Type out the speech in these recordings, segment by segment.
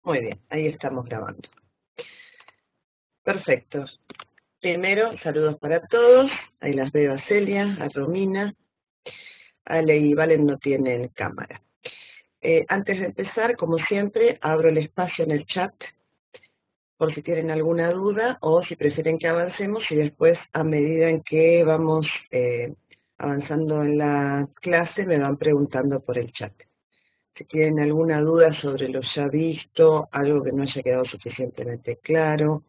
Muy bien, ahí estamos grabando. Perfecto. Primero, saludos para todos. Ahí las veo a Celia, a Romina. Ale y Valen no tienen cámara. Antes de empezar, como siempre, abro el espacio en el chat por si tienen alguna duda o si prefieren que avancemos y después, a medida en que vamos avanzando en la clase, me van preguntando por el chat. Si tienen alguna duda sobre lo ya visto, algo que no haya quedado suficientemente claro,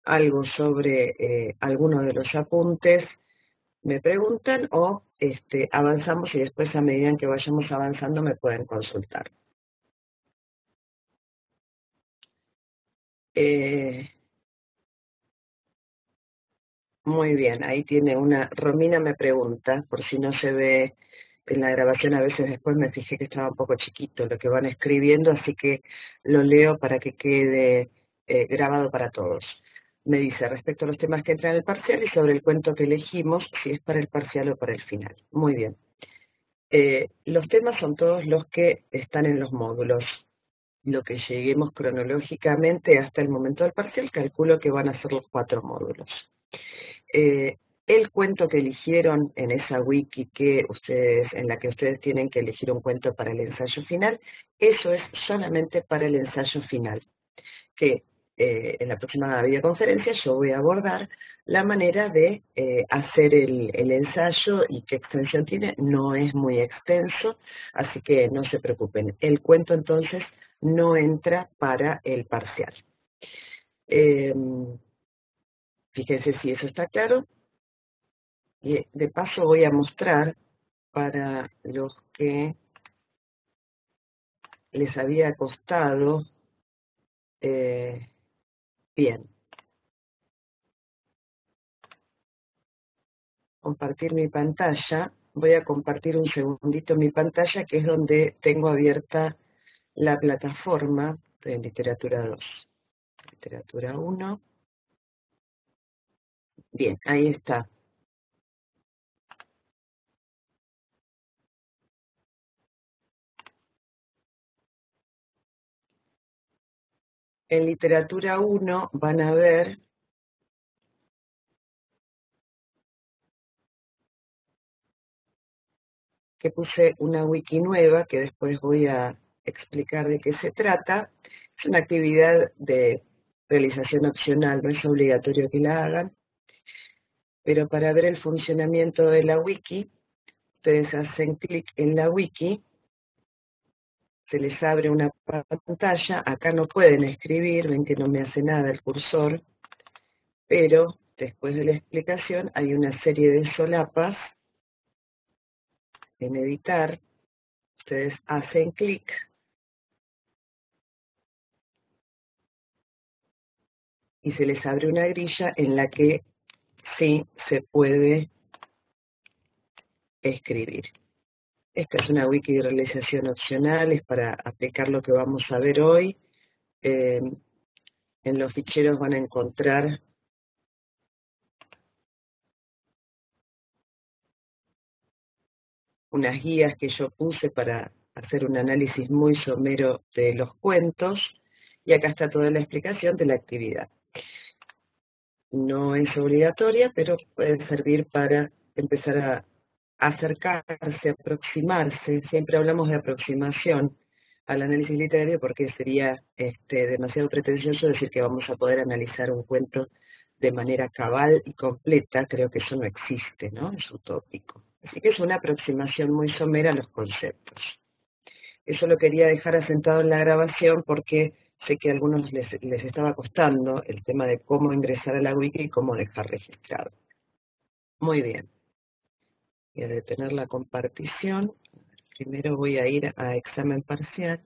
algo sobre alguno de los apuntes, me preguntan o avanzamos y después a medida en que vayamos avanzando me pueden consultar. Muy bien, ahí tiene una, Romina me pregunta, por si no se ve en la grabación, a veces después me fijé que estaba un poco chiquito lo que van escribiendo, así que lo leo para que quede grabado para todos. Me dice, respecto a los temas que entran en el parcial y sobre el cuento que elegimos, si es para el parcial o para el final. Muy bien. Los temas son todos los que están en los módulos. Lo que lleguemos cronológicamente hasta el momento del parcial, calculo que van a ser los 4 módulos. El cuento que eligieron en esa wiki en la que ustedes tienen que elegir un cuento para el ensayo final, eso es solamente para el ensayo final, que en la próxima videoconferencia yo voy a abordar la manera de hacer el ensayo y qué extensión tiene. No es muy extenso, así que no se preocupen. El cuento entonces no entra para el parcial. Fíjense si eso está claro. Y de paso voy a mostrar para los que les había costado, bien, compartir mi pantalla. Voy a compartir un segundito mi pantalla, que es donde tengo abierta la plataforma de literatura 2. Literatura 1. Bien, ahí está. En literatura 1 van a ver que puse una wiki nueva, que después voy a explicar de qué se trata. Es una actividad de realización opcional, no es obligatorio que la hagan, pero para ver el funcionamiento de la wiki, ustedes hacen clic en la wiki, se les abre una pantalla, acá no pueden escribir, ven que no me hace nada el cursor, pero después de la explicación hay una serie de solapas en editar, ustedes hacen clic y se les abre una grilla en la que sí se puede escribir. Esta es una wiki de realización opcional, es para aplicar lo que vamos a ver hoy. En los ficheros van a encontrar unas guías que yo puse para hacer un análisis muy somero de los cuentos, y acá está toda la explicación de la actividad. No es obligatoria, pero puede servir para empezar a acercarse, aproximarse. Siempre hablamos de aproximación al análisis literario porque sería demasiado pretencioso decir que vamos a poder analizar un cuento de manera cabal y completa. Creo que eso no existe, ¿no? Es utópico. Así que es una aproximación muy somera a los conceptos. Eso lo quería dejar asentado en la grabación porque sé que a algunos les estaba costando el tema de cómo ingresar a la wiki y cómo dejar registrado. Muy bien. Voy a detener la compartición. Primero voy a ir a examen parcial.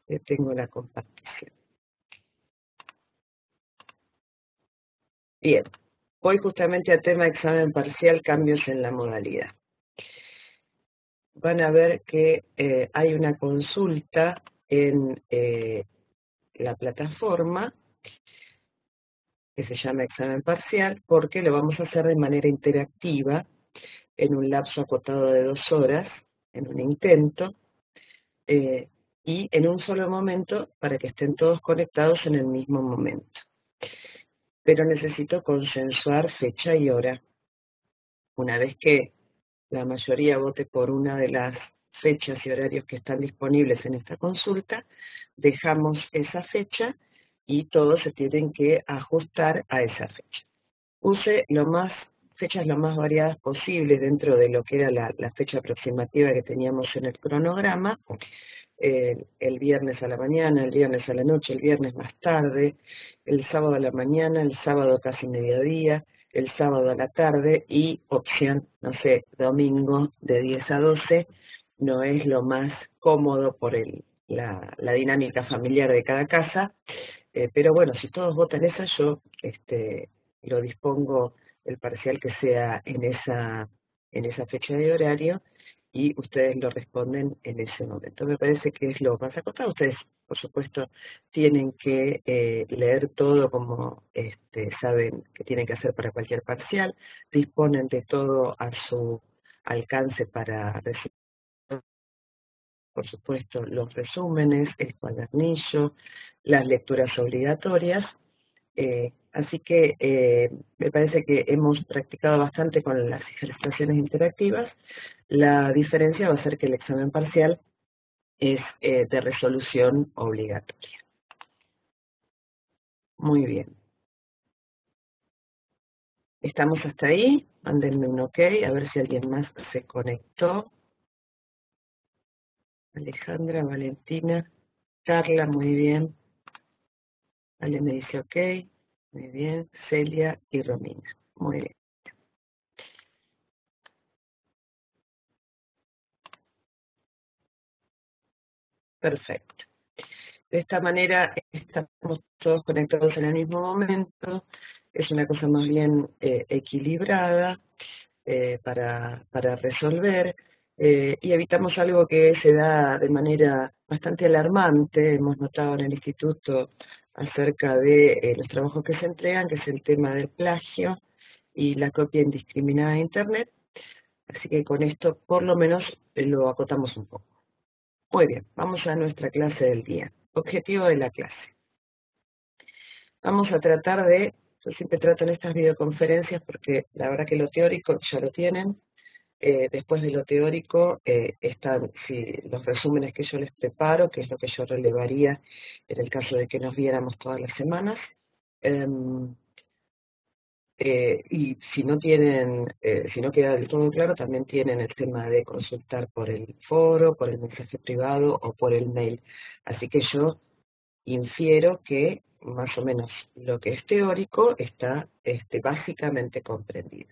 Detengo la compartición. Bien. Voy justamente a tema examen parcial, cambios en la modalidad. Van a ver que hay una consulta en la plataforma que se llama examen parcial, porque lo vamos a hacer de manera interactiva, en un lapso acotado de 2 horas, en un intento. y en un solo momento para que estén todos conectados en el mismo momento. Pero necesito consensuar fecha y hora. Una vez que la mayoría vote por una de las fechas y horarios que están disponibles en esta consulta, dejamos esa fecha y todos se tienen que ajustar a esa fecha. Use fechas lo más variadas posibles dentro de lo que era la fecha aproximativa que teníamos en el cronograma, el viernes a la mañana, el viernes a la noche, el viernes más tarde, el sábado a la mañana, el sábado casi mediodía, el sábado a la tarde y opción, no sé, domingo de 10 a 12, no es lo más cómodo por la dinámica familiar de cada casa, pero bueno, si todos votan esa, yo lo dispongo el parcial que sea en esa fecha de horario y ustedes lo responden en ese momento. Me parece que es lo más acotado. Ustedes, por supuesto, tienen que leer todo como saben que tienen que hacer para cualquier parcial, disponen de todo a su alcance para recibir, por supuesto, los resúmenes, el cuadernillo, las lecturas obligatorias. Así que me parece que hemos practicado bastante con las ejercitaciones interactivas. La diferencia va a ser que el examen parcial es de resolución obligatoria. Muy bien. ¿Estamos hasta ahí? Mándenme un ok, a ver si alguien más se conectó. Alejandra, Valentina, Carla, muy bien. Ale me dice ok, muy bien. Celia y Romina, muy bien. Perfecto. De esta manera estamos todos conectados en el mismo momento, es una cosa más bien equilibrada para resolver y evitamos algo que se da de manera bastante alarmante, hemos notado en el instituto acerca de los trabajos que se entregan, que es el tema del plagio y la copia indiscriminada de Internet, así que con esto por lo menos lo acotamos un poco. Muy bien, vamos a nuestra clase del día. Objetivo de la clase. Vamos a tratar yo siempre trato en estas videoconferencias porque la verdad que lo teórico ya lo tienen, después de lo teórico están los resúmenes que yo les preparo, que es lo que yo relevaría en el caso de que nos viéramos todas las semanas. Y si no si no queda del todo claro, también tienen el tema de consultar por el foro, por el mensaje privado o por el mail. Así que yo infiero que más o menos lo que es teórico está básicamente comprendido.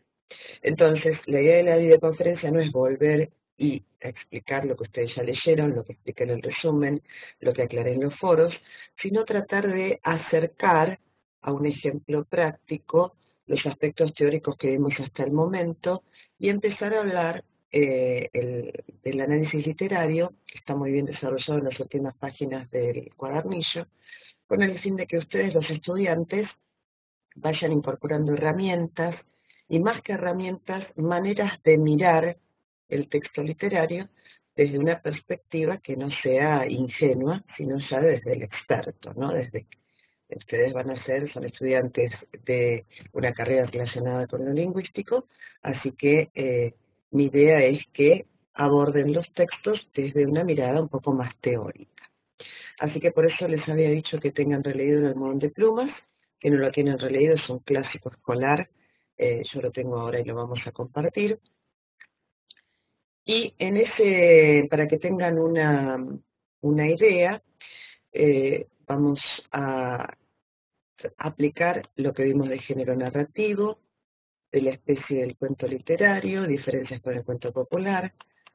Entonces, la idea de la videoconferencia no es volver y explicar lo que ustedes ya leyeron, lo que expliqué en el resumen, lo que aclaré en los foros, sino tratar de acercar a un ejemplo práctico los aspectos teóricos que vimos hasta el momento y empezar a hablar del análisis literario, que está muy bien desarrollado en las últimas páginas del cuadernillo, con el fin de que ustedes, los estudiantes, vayan incorporando herramientas y más que herramientas, maneras de mirar el texto literario desde una perspectiva que no sea ingenua, sino ya desde el experto, ¿no? Desde que ustedes son estudiantes de una carrera relacionada con lo lingüístico, así que mi idea es que aborden los textos desde una mirada un poco más teórica. Así que por eso les había dicho que tengan releído El almohadón de plumas, que no lo tienen releído, es un clásico escolar, yo lo tengo ahora y lo vamos a compartir. Y para que tengan una idea, vamos a aplicar lo que vimos de género narrativo, de la especie del cuento literario, diferencias con el cuento popular,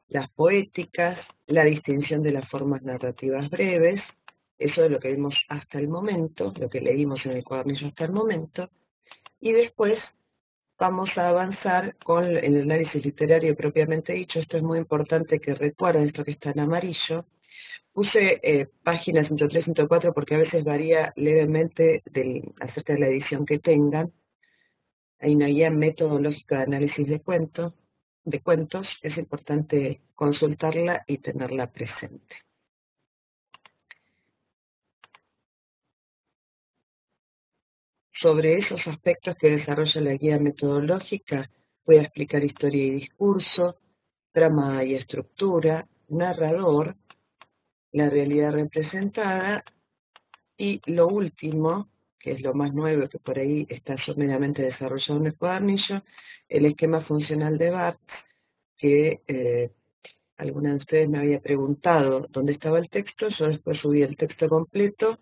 las poéticas, la distinción de las formas narrativas breves, eso es lo que vimos hasta el momento, lo que leímos en el cuadernillo hasta el momento, y después vamos a avanzar con el análisis literario propiamente dicho. Esto es muy importante que recuerden esto que está en amarillo. Puse páginas 103, 104 porque a veces varía levemente acerca de la edición que tengan. Hay una guía metodológica de análisis de cuentos, es importante consultarla y tenerla presente. Sobre esos aspectos que desarrolla la guía metodológica, voy a explicar historia y discurso, trama y estructura, narrador, la realidad representada y lo último, que es lo más nuevo, que por ahí está someramente desarrollado en el cuadernillo, el esquema funcional de Barthes, que alguna de ustedes me había preguntado dónde estaba el texto. Yo después subí el texto completo,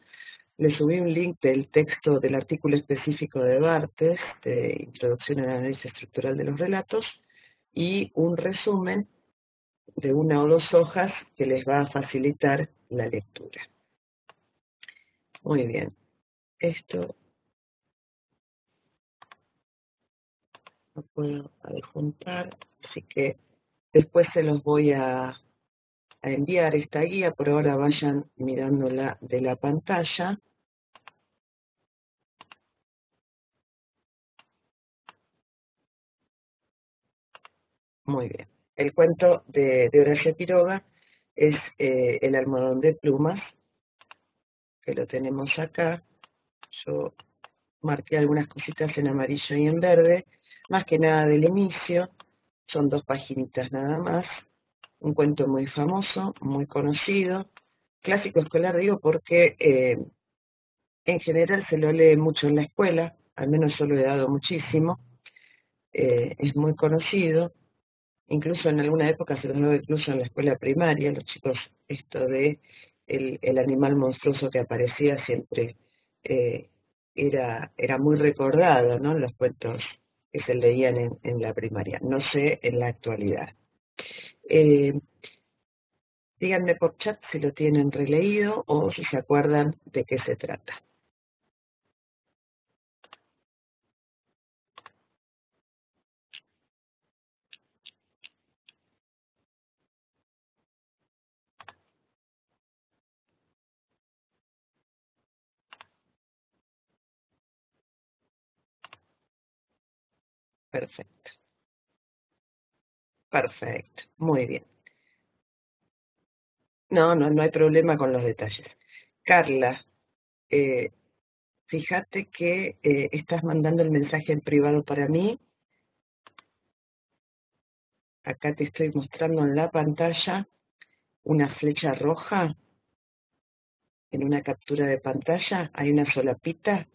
le subí un link del texto del artículo específico de Barthes, de Introducción al Análisis Estructural de los Relatos, y un resumen de una o dos hojas que les va a facilitar la lectura. Muy bien, esto lo puedo adjuntar, así que después se los voy a enviar esta guía. Por ahora vayan mirándola de la pantalla. Muy bien. El cuento de Horacio Quiroga es El almohadón de plumas, que lo tenemos acá. Yo marqué algunas cositas en amarillo y en verde, más que nada del inicio. Son 2 paginitas nada más. Un cuento muy famoso, muy conocido. Clásico escolar digo porque en general se lo lee mucho en la escuela, al menos yo lo he dado muchísimo. Es muy conocido. Incluso en alguna época se los daba incluso en la escuela primaria, los chicos, esto de el animal monstruoso que aparecía siempre eh, era muy recordado, ¿no? Los cuentos que se leían en la primaria, no sé en la actualidad. Eh, Díganme por chat si lo tienen releído o si se acuerdan de qué se trata. Perfecto, perfecto, muy bien. No hay problema con los detalles. Carla, eh, fíjate que estás mandando el mensaje en privado para mí. Acá te estoy mostrando en la pantalla una flecha roja en una captura de pantalla. Hay una solapita.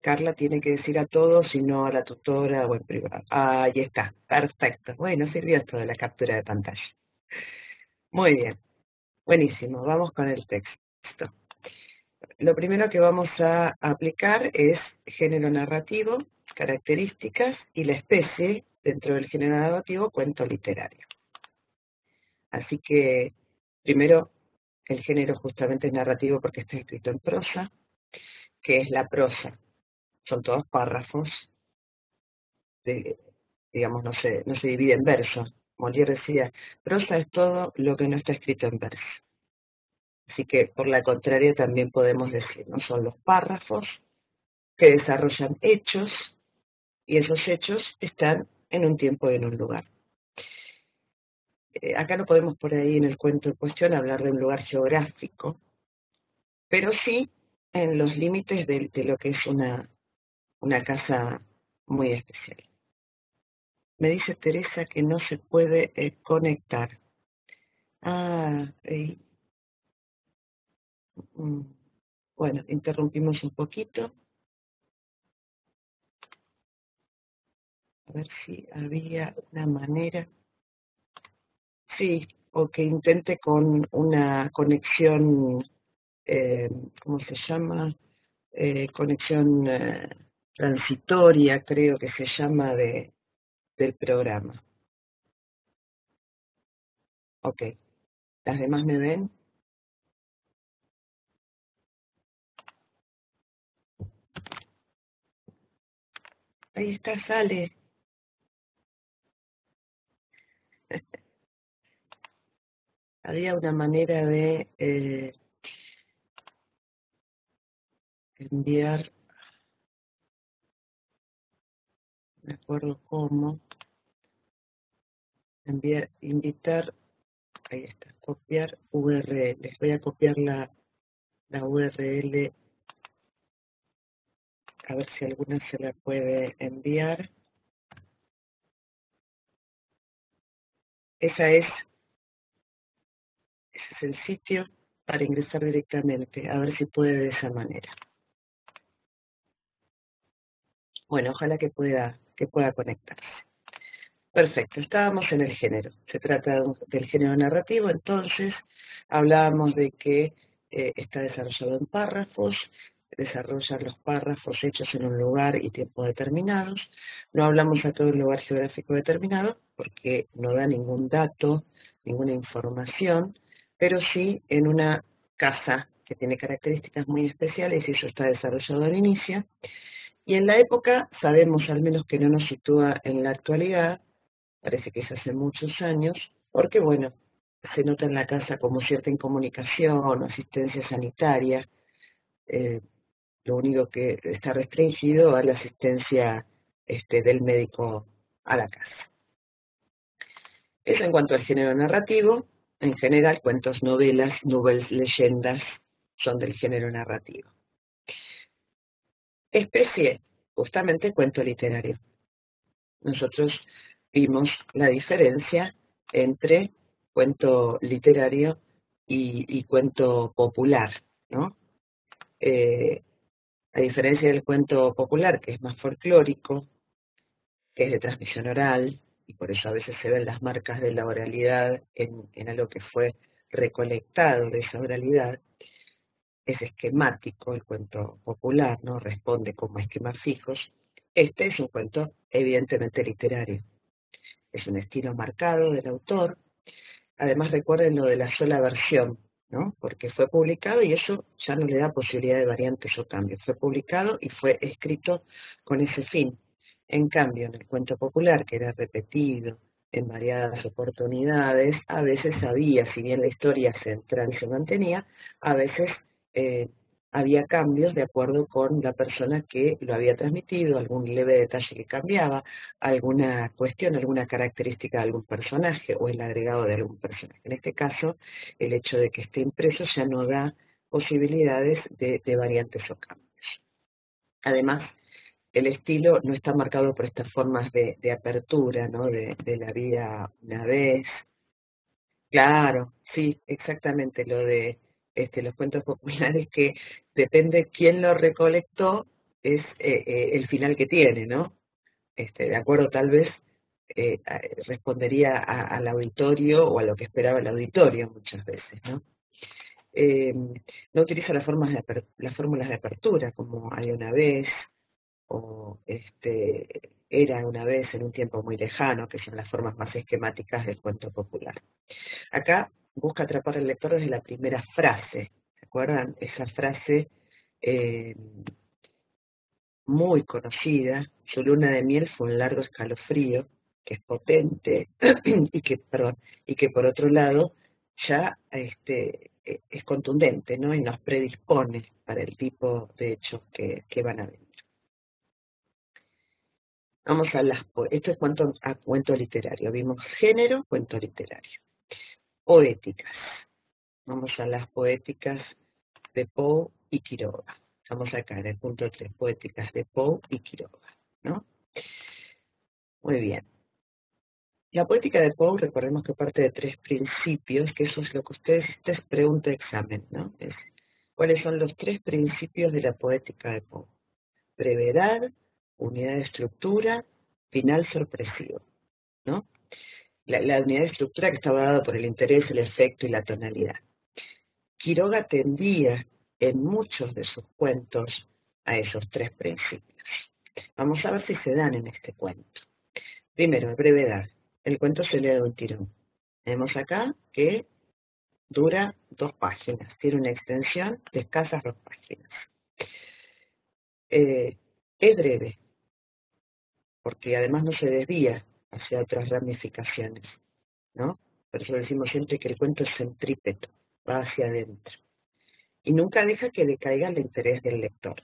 Carla tiene que decir a todos y no a la tutora o en privado. Ahí está, perfecto. Bueno, sirvió esto de la captura de pantalla. Muy bien, buenísimo. Vamos con el texto. Lo primero que vamos a aplicar es género narrativo, características y la especie dentro del género narrativo, cuento literario. Así que primero el género justamente es narrativo porque está escrito en prosa. ¿Qué es la prosa? Son todos párrafos, de, digamos, no se divide en versos. Molière decía, prosa es todo lo que no está escrito en verso. Así que por la contraria también podemos decir, no son los párrafos que desarrollan hechos, y esos hechos están en un tiempo y en un lugar. Acá no podemos por ahí en el cuento en cuestión hablar de un lugar geográfico, pero sí en los límites de lo que es una casa muy especial. Me dice Teresa que no se puede conectar. Ah, mm, bueno, interrumpimos un poquito. A ver si había una manera. Sí, o que intente con una conexión, eh, ¿cómo se llama? Conexión transitoria, creo que se llama, del programa. Ok, ¿las demás me ven? Ahí está, sale. Había una manera de enviar, no me acuerdo cómo, enviar, invitar, ahí está, copiar URL. Les voy a copiar la URL a ver si alguna se la puede enviar. Ese es el sitio para ingresar directamente, a ver si puede de esa manera. Bueno, ojalá que pueda conectarse. Perfecto, estábamos en el género. Se trata del género narrativo, entonces hablábamos de que está desarrollado en párrafos, desarrolla los párrafos hechos en un lugar y tiempo determinados. No hablamos a todo un lugar geográfico determinado porque no da ningún dato, ninguna información, pero sí en una casa que tiene características muy especiales y eso está desarrollado al inicio. Y en la época sabemos al menos que no nos sitúa en la actualidad, parece que es hace muchos años, porque bueno, se nota en la casa como cierta incomunicación, asistencia sanitaria, eh, lo único que está restringido a la asistencia del médico a la casa. Eso en cuanto al género narrativo, en general cuentos, novelas, leyendas son del género narrativo. Especie, justamente cuento literario. Nosotros vimos la diferencia entre cuento literario y cuento popular, ¿no? A diferencia del cuento popular, que es más folclórico, que es de transmisión oral, y por eso a veces se ven las marcas de la oralidad en algo que fue recolectado de esa oralidad, es esquemático el cuento popular, ¿no? Responde como esquemas fijos. Este es un cuento evidentemente literario. Es un estilo marcado del autor. Además recuerden lo de la sola versión, ¿no? Porque fue publicado y eso ya no le da posibilidad de variantes o cambios. Fue publicado y fue escrito con ese fin. En cambio, en el cuento popular, que era repetido en variadas oportunidades, a veces había, si bien la historia central se mantenía, a veces eh, había cambios de acuerdo con la persona que lo había transmitido, algún leve detalle que cambiaba, alguna cuestión, alguna característica de algún personaje o el agregado de algún personaje. En este caso, el hecho de que esté impreso ya no da posibilidades de variantes o cambios. Además, el estilo no está marcado por estas formas de apertura, ¿no? De la vida una vez. Claro, sí, exactamente, lo de los cuentos populares que depende quién lo recolectó, es el final que tiene, ¿no? De acuerdo tal vez respondería al auditorio o a lo que esperaba el auditorio muchas veces, ¿no? Eh, no utiliza las fórmulas de apertura como hay una vez o era una vez en un tiempo muy lejano, que son las formas más esquemáticas del cuento popular. Acá busca atrapar al lector desde la primera frase, ¿se acuerdan? Esa frase eh, muy conocida, su luna de miel fue un largo escalofrío, que es potente y que por otro lado ya es contundente, ¿no? Y nos predispone para el tipo de hechos que van a venir. Vamos esto es cuento literario, vimos género, cuento literario. Poéticas, vamos a las poéticas de Poe y Quiroga. Estamos acá en el punto 3, poéticas de Poe y Quiroga, ¿no? Muy bien. La poética de Poe, recordemos que parte de tres principios, que eso es lo que esta es pregunta de examen, ¿no? ¿Cuáles son los tres principios de la poética de Poe? Brevedad, unidad de estructura, final sorpresivo, ¿no? La unidad de estructura que estaba dada por el interés, el efecto y la tonalidad. Quiroga tendía en muchos de sus cuentos a esos tres principios. Vamos a ver si se dan en este cuento. Primero, brevedad. El cuento se lee de un tirón. Vemos acá que dura 2 páginas, tiene una extensión de escasas 2 páginas. Es breve, porque además no se desvía hacia otras ramificaciones, ¿no? Por eso decimos siempre que el cuento es centrípeto, va hacia adentro. Y nunca deja que decaiga el interés del lector.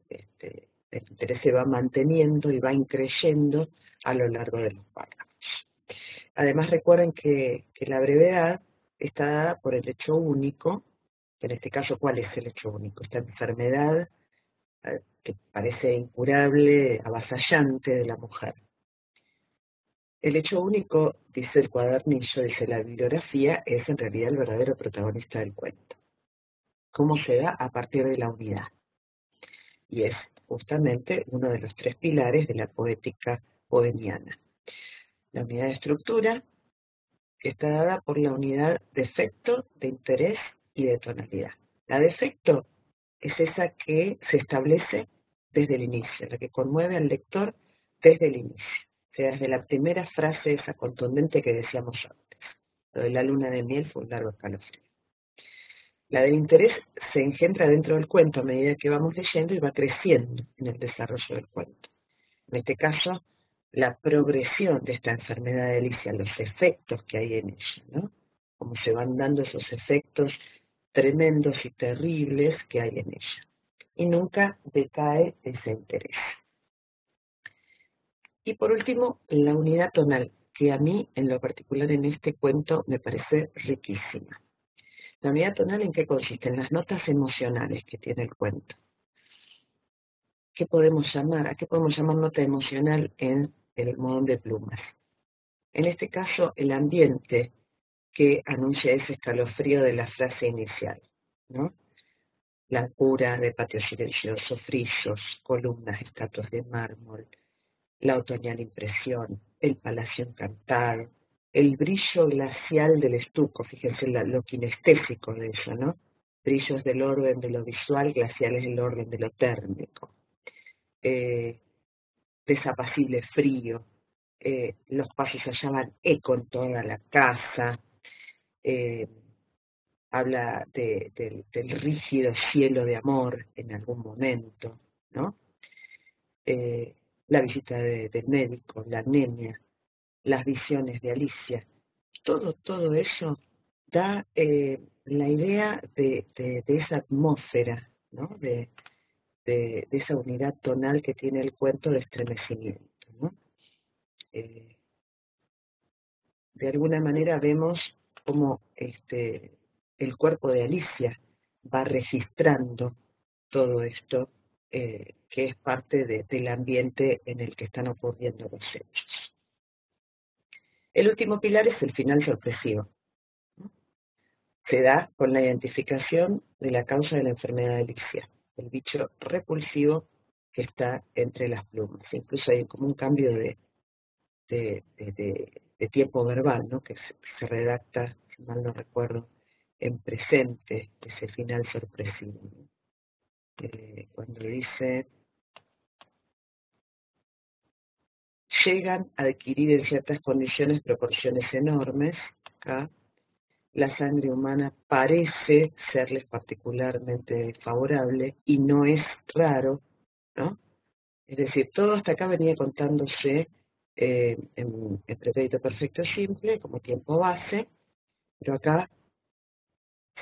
El interés se va manteniendo y va increyendo a lo largo de los párrafos. Además recuerden que la brevedad está dada por el hecho único, en este caso, ¿cuál es el hecho único? Esta enfermedad que parece incurable, avasallante de la mujer. El hecho único, dice el cuadernillo, dice la bibliografía, es en realidad el verdadero protagonista del cuento. ¿Cómo se da? A partir de la unidad. Y es justamente uno de los tres pilares de la poética bohemiana. La unidad de estructura, que está dada por la unidad de efecto, de interés y de tonalidad. La de efecto es esa que se establece desde el inicio, la que conmueve al lector desde el inicio, o sea, desde la primera frase esa contundente que decíamos antes. Lo de la luna de miel fue un largo escalofrío. La del interés se engendra dentro del cuento a medida que vamos leyendo y va creciendo en el desarrollo del cuento. En este caso, la progresión de esta enfermedad de Alicia, los efectos que hay en ella, ¿no? Cómo se van dando esos efectos tremendos y terribles que hay en ella. Y nunca decae ese interés. Y por último, la unidad tonal, que a mí, en lo particular en este cuento, me parece riquísima. La unidad tonal, ¿en qué consiste? En las notas emocionales que tiene el cuento. ¿Qué podemos llamar? ¿A qué podemos llamar nota emocional en El almohadón de plumas? En este caso, el ambiente que anuncia ese escalofrío de la frase inicial, ¿no? La cura de patio silencioso, frisos, columnas, estatuas de mármol, la otoñal impresión, el palacio encantado, el brillo glacial del estuco, fíjense lo kinestésico de eso, ¿no? Brillos del orden de lo visual, glaciales del orden de lo térmico. Desapacible frío, los pasos allá van eco en toda la casa, eh, habla del rígido cielo de amor en algún momento, ¿no? La visita del médico, la anemia, las visiones de Alicia, todo eso da la idea de esa atmósfera, ¿no? De esa unidad tonal que tiene el cuento de estremecimiento, ¿no? De alguna manera vemos cómo el cuerpo de Alicia va registrando todo esto que es parte del ambiente en el que están ocurriendo los hechos. El último pilar es el final sorpresivo. Se da con la identificación de la causa de la enfermedad de Alicia, el bicho repulsivo que está entre las plumas. Incluso hay como un cambio de tiempo verbal, ¿no? Que se redacta, si mal no recuerdo, en presente, ese final sorpresivo, ¿no? Cuando dice, llegan a adquirir en ciertas condiciones proporciones enormes, acá, la sangre humana parece serles particularmente favorable y no es raro, ¿no? Es decir, todo hasta acá venía contándose en pretérito perfecto simple, como tiempo base, pero acá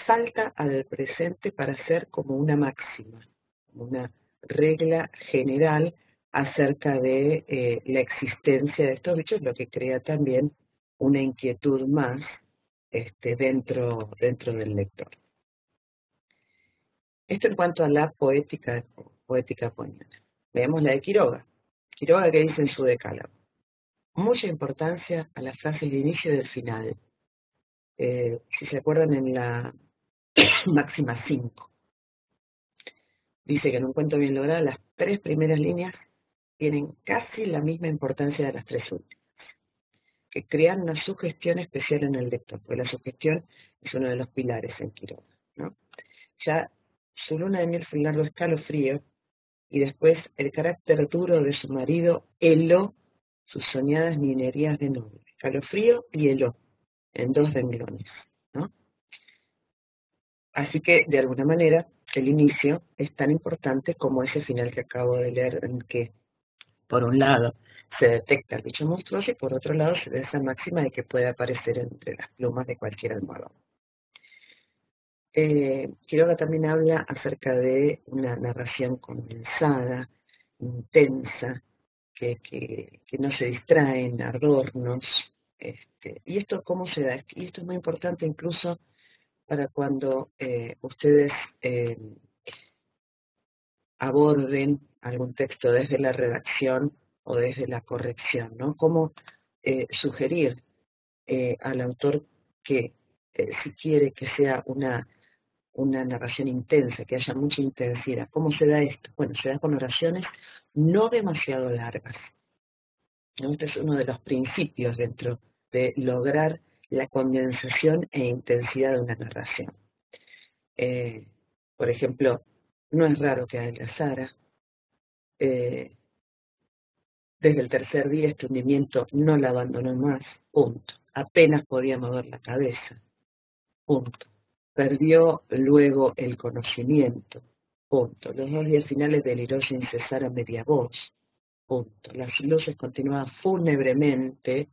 salta al presente para ser como una máxima, como una regla general acerca de la existencia de estos bichos, lo que crea también una inquietud más dentro del lector. Esto en cuanto a la poética poética. Veamos la de Quiroga. Quiroga, que dice en su decálogo: mucha importancia a las frases de inicio y del final. Si se acuerdan, en la máxima 5 dice que en un cuento bien logrado las tres primeras líneas tienen casi la misma importancia de las tres últimas, que crean una sugestión especial en el lector, porque la sugestión es uno de los pilares en Quiroga, ¿no? Ya su luna de miel fue un largo escalofrío, y después el carácter duro de su marido heló sus soñadas niñerías de noble. Escalofrío y heló, en 2 renglones, ¿no? Así que, de alguna manera, el inicio es tan importante como ese final que acabo de leer, en que, por un lado, se detecta el bicho monstruoso y por otro lado se da esa máxima de que puede aparecer entre las plumas de cualquier almohadón. Quiroga también habla acerca de una narración condensada, intensa, que no se distraen, adornos. ¿Y esto cómo se da? Y esto es muy importante incluso para cuando ustedes aborden algún texto desde la redacción o desde la corrección, ¿no? Cómo sugerir al autor que si quiere que sea una narración intensa, que haya mucha intensidad. ¿Cómo se da esto? Bueno, se da con oraciones no demasiado largas, ¿no? Este es uno de los principios dentro de lograr la condensación e intensidad de una narración. Eh, por ejemplo, no es raro que adelgazara. Desde el tercer día este hundimiento no la abandonó más, punto. Apenas podía mover la cabeza, punto. Perdió luego el conocimiento, punto. Los 2 días finales deliró sin cesar a media voz, punto. Las luces continuaban fúnebremente,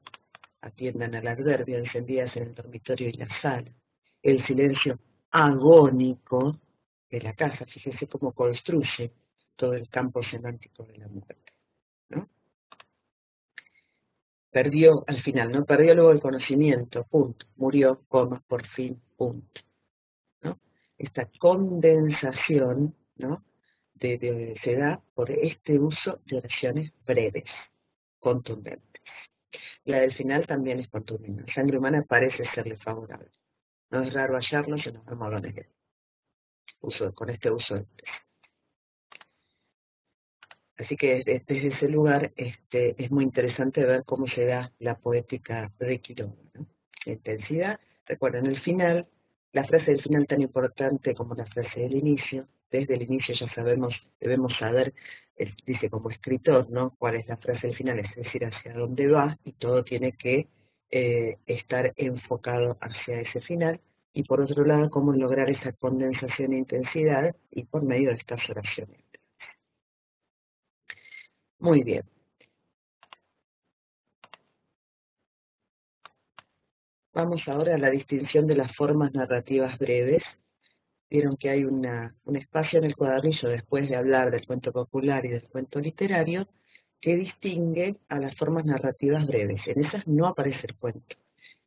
atiendan al adverbio, encendidas en el dormitorio y la sala. El silencio agónico de la casa, fíjese cómo construye todo el campo semántico de la muerte, ¿no? Perdió al final, ¿no? Perdió luego el conocimiento, punto. Murió, coma, por fin, punto, ¿no? Esta condensación, ¿no? Se da por este uso de oraciones breves, contundentes. La del final también es contundente. La sangre humana parece serle favorable. No es raro hallarlos en los almohadones con este uso de Así que desde ese lugar es muy interesante ver cómo se da la poética de Quiroga, ¿no? La intensidad, recuerden el final, la frase del final tan importante como la frase del inicio. Desde el inicio ya sabemos, debemos saber, dice como escritor, ¿no? Cuál es la frase del final, es decir, hacia dónde va, y todo tiene que estar enfocado hacia ese final. Y por otro lado, cómo lograr esa condensación e intensidad, y por medio de estas oraciones. Muy bien. Vamos ahora a la distinción de las formas narrativas breves. Vieron que hay un espacio en el cuadernillo después de hablar del cuento popular y del cuento literario que distingue a las formas narrativas breves. En esas no aparece el cuento.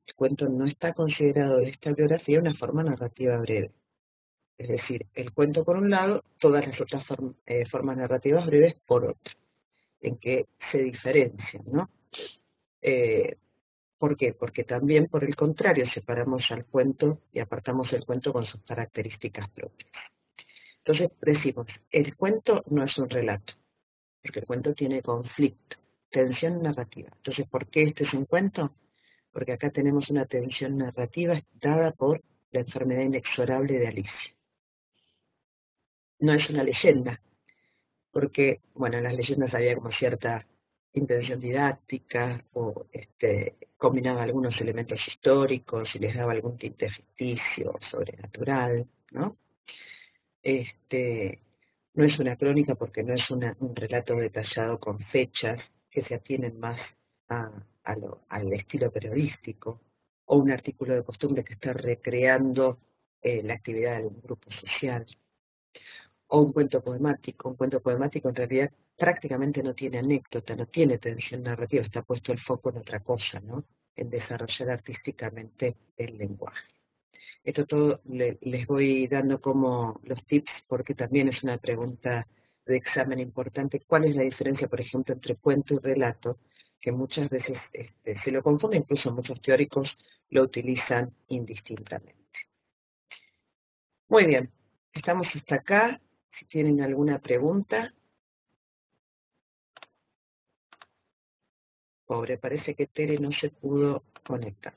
El cuento no está considerado en esta bibliografía una forma narrativa breve. Es decir, el cuento por un lado, todas las otras formas narrativas breves por otro. En qué se diferencian, ¿no? ¿Por qué? Porque también, por el contrario, separamos al cuento y apartamos el cuento con sus características propias. Entonces decimos, el cuento no es un relato, porque el cuento tiene conflicto, tensión narrativa. Entonces, ¿por qué este es un cuento? Porque acá tenemos una tensión narrativa dada por la enfermedad inexorable de Alicia. No es una leyenda, porque, bueno, en las leyendas había como cierta intención didáctica o combinaba algunos elementos históricos y les daba algún tinte ficticio, sobrenatural, ¿no? No es una crónica porque no es un relato detallado con fechas que se atienen más al estilo periodístico, o un artículo de costumbre que está recreando la actividad de un grupo social, o un cuento poemático en realidad prácticamente no tiene anécdota, no tiene tensión narrativa, está puesto el foco en otra cosa, ¿no? En desarrollar artísticamente el lenguaje. Esto todo les voy dando como los tips porque también es una pregunta de examen importante. ¿Cuál es la diferencia, por ejemplo, entre cuento y relato? Que muchas veces se lo confunde, incluso muchos teóricos lo utilizan indistintamente. Muy bien, estamos hasta acá. Si tienen alguna pregunta. Pobre, parece que Tere no se pudo conectar.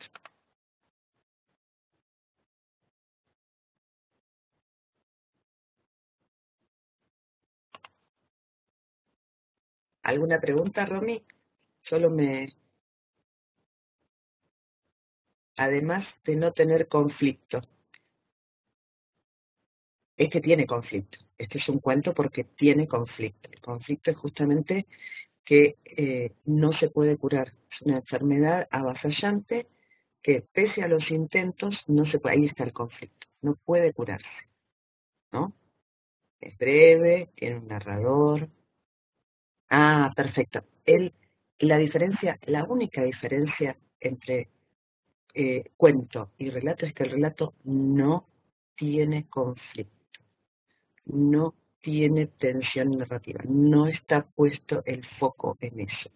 ¿Alguna pregunta, Romy? Además de no tener conflicto. Este tiene conflicto. Este es un cuento porque tiene conflicto. El conflicto es justamente que no se puede curar. Es una enfermedad avasallante que pese a los intentos no se puede. Ahí está el conflicto. No puede curarse, ¿no? Es breve, tiene un narrador. Ah, perfecto. La única diferencia entre cuento y relato es que el relato no tiene conflicto. No tiene tensión narrativa, no está puesto el foco en eso.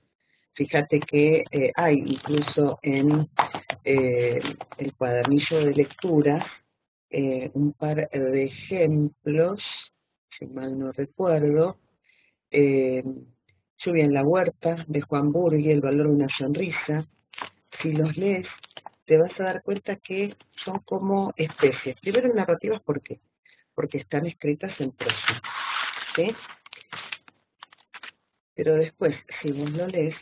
Fíjate que hay incluso en el cuadernillo de lectura un par de ejemplos, si mal no recuerdo. Lluvia en la huerta, de Juan Burgui, El valor de una sonrisa. Si los lees, te vas a dar cuenta que son como especies. Primero narrativas, ¿por qué? Porque están escritas en prosa, ¿sí? Pero después, si vos lo lees,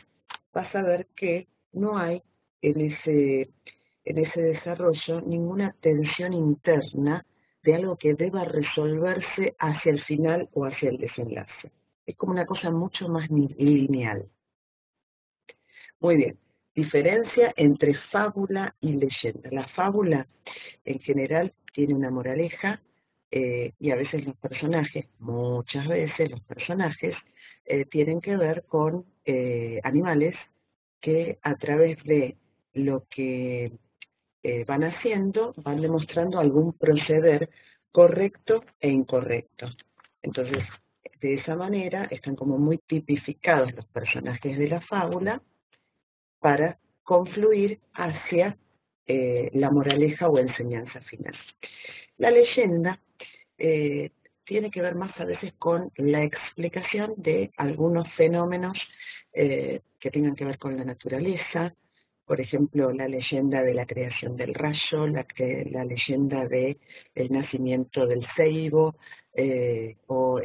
vas a ver que no hay en ese desarrollo ninguna tensión interna de algo que deba resolverse hacia el final o hacia el desenlace. Es como una cosa mucho más lineal. Muy bien, diferencia entre fábula y leyenda. La fábula en general tiene una moraleja y a veces los personajes, muchas veces los personajes, tienen que ver con animales que a través de lo que van haciendo van demostrando algún proceder correcto e incorrecto. Entonces, de esa manera están como muy tipificados los personajes de la fábula para confluir hacia la moraleja o enseñanza final. La leyenda tiene que ver más a veces con la explicación de algunos fenómenos que tengan que ver con la naturaleza, por ejemplo, la leyenda de la creación del rayo, la leyenda del nacimiento del ceibo, o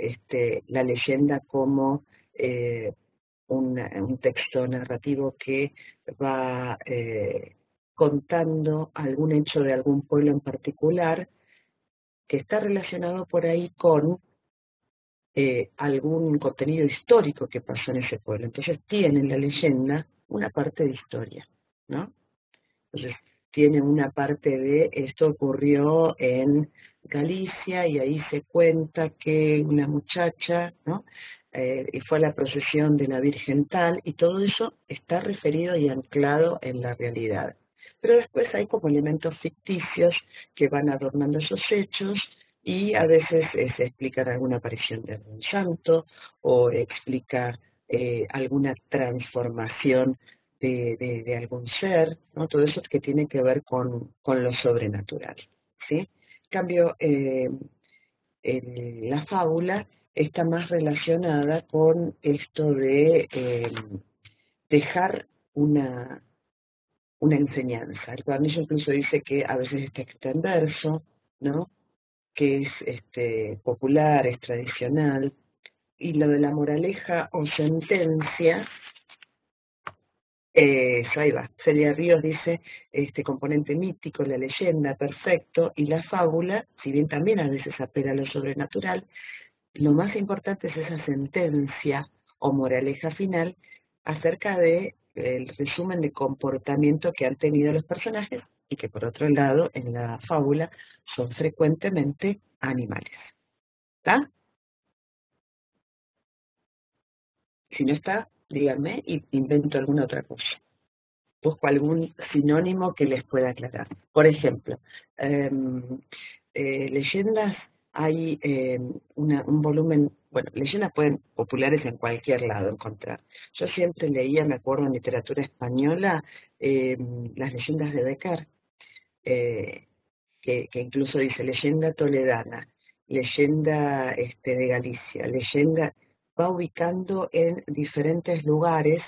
la leyenda como un texto narrativo que va contando algún hecho de algún pueblo en particular que está relacionado por ahí con algún contenido histórico que pasó en ese pueblo. Entonces tiene en la leyenda una parte de historia, ¿no? Entonces tiene una parte de esto ocurrió en Galicia y ahí se cuenta que una muchacha, ¿no? Y fue a la procesión de la Virgen tal, y todo eso está referido y anclado en la realidad. Pero después hay como elementos ficticios que van adornando esos hechos y a veces se explican alguna aparición de algún santo o explicar alguna transformación de algún ser, ¿no? Todo eso que tiene que ver con lo sobrenatural, ¿sí? En cambio, la fábula está más relacionada con esto de dejar una enseñanza. El cuadernillo incluso dice que a veces está escrita en verso, ¿no? Que es popular, es tradicional, y lo de la moraleja o sentencia, eso, ahí va. Celia Ríos dice, componente mítico, la leyenda, perfecto, y la fábula, si bien también a veces apela a lo sobrenatural, lo más importante es esa sentencia o moraleja final acerca de el resumen de comportamiento que han tenido los personajes y que por otro lado en la fábula son frecuentemente animales. ¿Está? Si no está, díganme y invento alguna otra cosa. Busco algún sinónimo que les pueda aclarar. Por ejemplo, leyendas, hay un volumen, bueno, leyendas pueden populares en cualquier lado encontrar. Yo siempre leía, me acuerdo en literatura española, las leyendas de Becker, eh, que incluso dice leyenda toledana, leyenda de Galicia, leyenda, va ubicando en diferentes lugares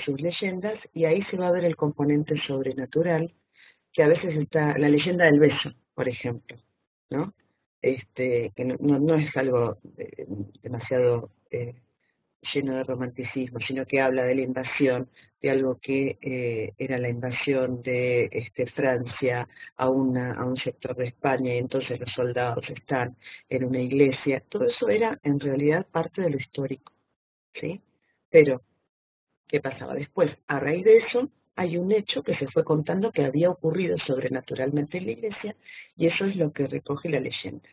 sus leyendas y ahí se va a ver el componente sobrenatural, que a veces está, la leyenda del beso, por ejemplo, ¿no? Que no es algo demasiado lleno de romanticismo, sino que habla de la invasión, de algo que era la invasión de Francia a un sector de España, y entonces los soldados están en una iglesia. Todo eso era en realidad parte de lo histórico, ¿sí? Pero, ¿qué pasaba después? A raíz de eso, hay un hecho que se fue contando que había ocurrido sobrenaturalmente en la iglesia, y eso es lo que recoge la leyenda,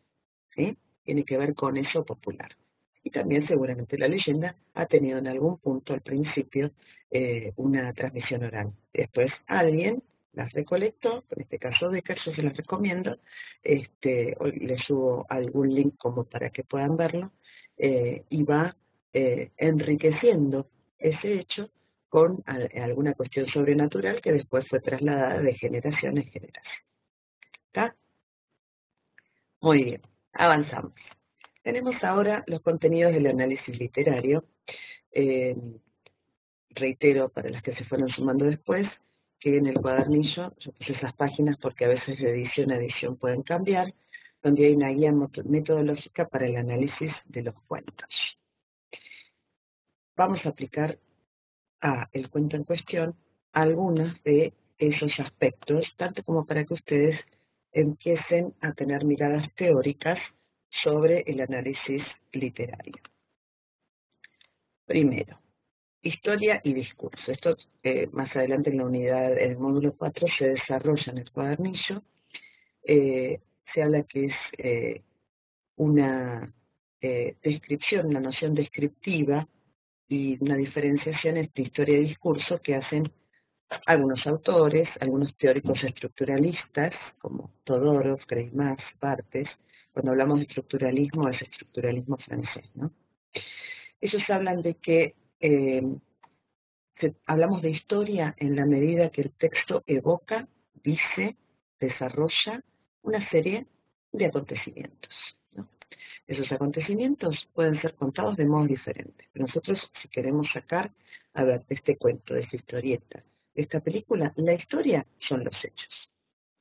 ¿sí? Tiene que ver con eso popular. Y también seguramente la leyenda ha tenido en algún punto al principio una transmisión oral. Después alguien las recolectó, en este caso Becker, yo se las recomiendo, hoy les subo algún link como para que puedan verlo, y va enriqueciendo ese hecho con alguna cuestión sobrenatural que después fue trasladada de generación en generación. ¿Está? Muy bien, avanzamos. Tenemos ahora los contenidos del análisis literario. Reitero, para las que se fueron sumando después, que en el cuadernillo, yo puse esas páginas porque a veces de edición a edición pueden cambiar, donde hay una guía metodológica para el análisis de los cuentos. Vamos a aplicar a el cuento en cuestión algunos de esos aspectos, tanto como para que ustedes empiecen a tener miradas teóricas sobre el análisis literario. Primero, historia y discurso. Esto más adelante en la unidad, en el módulo 4, se desarrolla en el cuadernillo. Se habla que es una descripción, una noción descriptiva y una diferenciación entre historia y discurso que hacen algunos autores, algunos teóricos estructuralistas, como Todorov, Greimas, Barthes. Cuando hablamos de estructuralismo, es estructuralismo francés, ¿no? Ellos hablan de que hablamos de historia en la medida que el texto evoca, dice, desarrolla una serie de acontecimientos, ¿no? Esos acontecimientos pueden ser contados de modos diferentes. Pero nosotros, si queremos sacar, a ver, de este cuento, de esta historieta, de esta película, la historia son los hechos.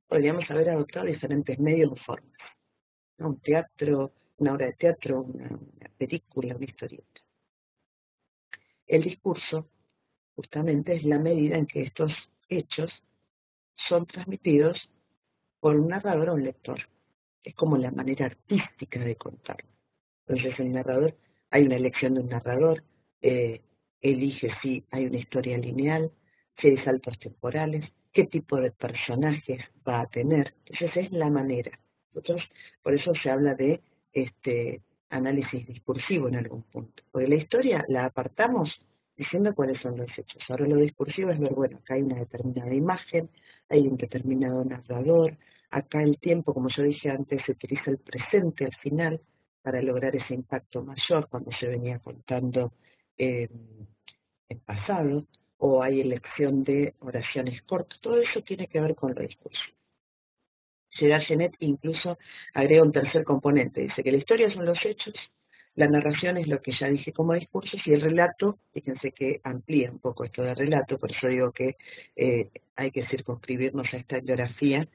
Podríamos haber adoptado diferentes medios o formas, ¿no? Un teatro, una obra de teatro, una película, una historieta. El discurso justamente es la medida en que estos hechos son transmitidos por un narrador o un lector. Es como la manera artística de contarlo. Entonces el narrador, hay una elección de un narrador, elige si hay una historia lineal, si hay saltos temporales, qué tipo de personajes va a tener. Entonces es la manera. Nosotros, por eso se habla de análisis discursivo en algún punto. Porque la historia la apartamos diciendo cuáles son los hechos. Ahora lo discursivo es ver, bueno, acá hay una determinada imagen, hay un determinado narrador, acá el tiempo, como yo dije antes, se utiliza el presente al final para lograr ese impacto mayor cuando se venía contando en pasado, o hay elección de oraciones cortas. Todo eso tiene que ver con lo discursivo. Gerard Genet incluso agrega un tercer componente, dice que la historia son los hechos, la narración es lo que ya dije como discursos, y el relato, fíjense que amplía un poco esto de relato, por eso digo que hay que circunscribirnos a esta bibliografía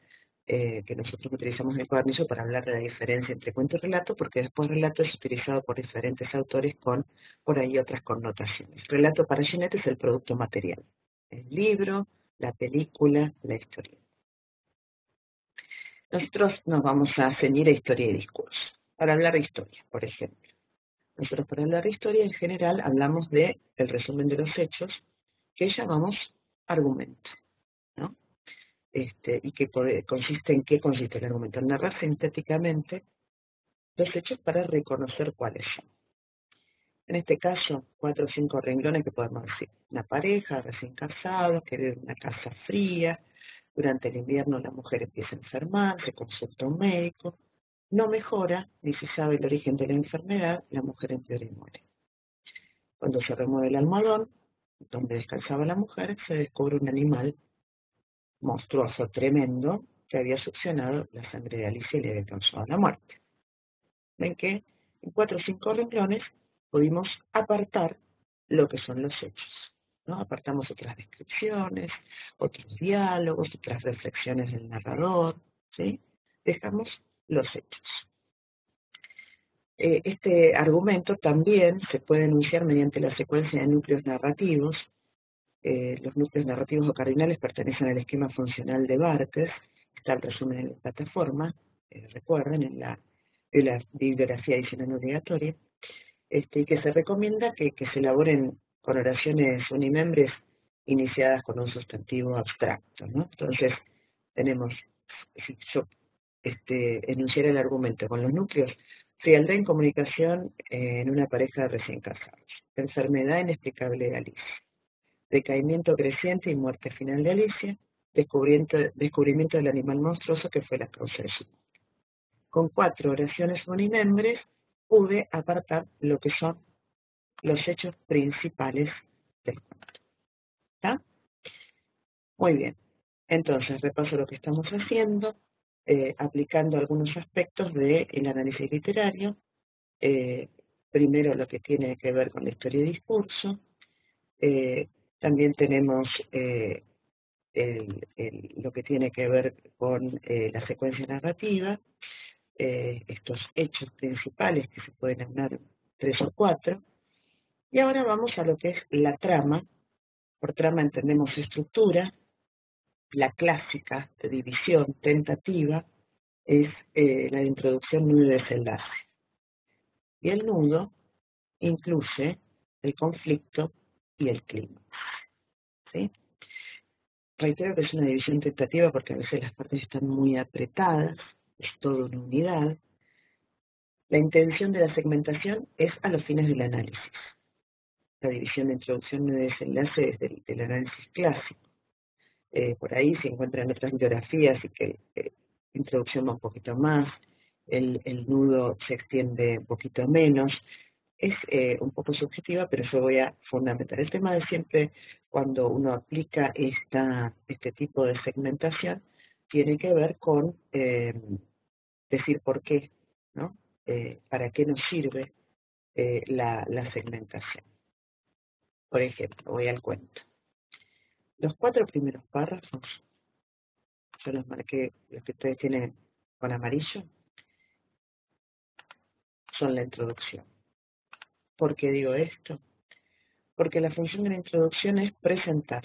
que nosotros utilizamos en el cuadernillo para hablar de la diferencia entre cuento y relato, porque después relato es utilizado por diferentes autores con por ahí otras connotaciones. Relato para Genet es el producto material, el libro, la película, la historia. Nosotros nos vamos a ceñir a historia y discurso. Para hablar de historia, por ejemplo. Nosotros para hablar de historia en general hablamos de el resumen de los hechos que llamamos argumento, ¿no? Y que consiste en qué consiste el argumento, en narrar sintéticamente los hechos para reconocer cuáles son. En este caso, 4 o 5 renglones que podemos decir. Una pareja, recién casados, que vive en una casa fría. Durante el invierno la mujer empieza a enfermar, se consulta a un médico, no mejora, ni se sabe el origen de la enfermedad, la mujer empeora y muere. Cuando se remueve el almohadón, donde descansaba la mujer, se descubre un animal monstruoso, tremendo, que había succionado la sangre de Alicia y le había causado la muerte. Ven que en 4 o 5 renglones pudimos apartar lo que son los hechos, ¿no? Apartamos otras descripciones, otros diálogos, otras reflexiones del narrador, ¿sí? Dejamos los hechos. Este argumento también se puede enunciar mediante la secuencia de núcleos narrativos. Los núcleos narrativos o cardinales pertenecen al esquema funcional de Barthes. Está el resumen en la plataforma, recuerden, en la bibliografía adicional obligatoria, y que se recomienda que se elaboren con oraciones unimembres iniciadas con un sustantivo abstracto, ¿no? Entonces, tenemos, si yo enunciar el argumento con los núcleos: frialdad en comunicación en una pareja recién casados, enfermedad inexplicable de Alicia, decaimiento creciente y muerte final de Alicia, descubrimiento del animal monstruoso que fue la causa de su muerte. Con 4 oraciones unimembres pude apartar lo que son los hechos principales del cuento. ¿Está? Muy bien. Entonces, repaso lo que estamos haciendo, aplicando algunos aspectos del análisis literario. Primero lo que tiene que ver con la historia y discurso. También tenemos lo que tiene que ver con la secuencia narrativa, estos hechos principales que se pueden hablar 3 o 4. Y ahora vamos a lo que es la trama. Por trama entendemos estructura. La clásica de división tentativa es la de introducción, nudo y desenlace. Y el nudo incluye el conflicto y el clima. ¿Sí? Reitero que es una división tentativa porque a veces las partes están muy apretadas, es toda una unidad. La intención de la segmentación es a los fines del análisis. La división de introducción y desenlace es del análisis clásico. Por ahí se encuentran otras bibliografías y que introducción va un poquito más, el nudo se extiende un poquito menos. Es un poco subjetiva, pero yo voy a fundamentar. El tema de siempre, cuando uno aplica este tipo de segmentación, tiene que ver con decir por qué, ¿no? ¿Para qué nos sirve la segmentación? Por ejemplo, voy al cuento. Los 4 primeros párrafos, yo los marqué, los que ustedes tienen con amarillo, son la introducción. ¿Por qué digo esto? Porque la función de la introducción es presentar,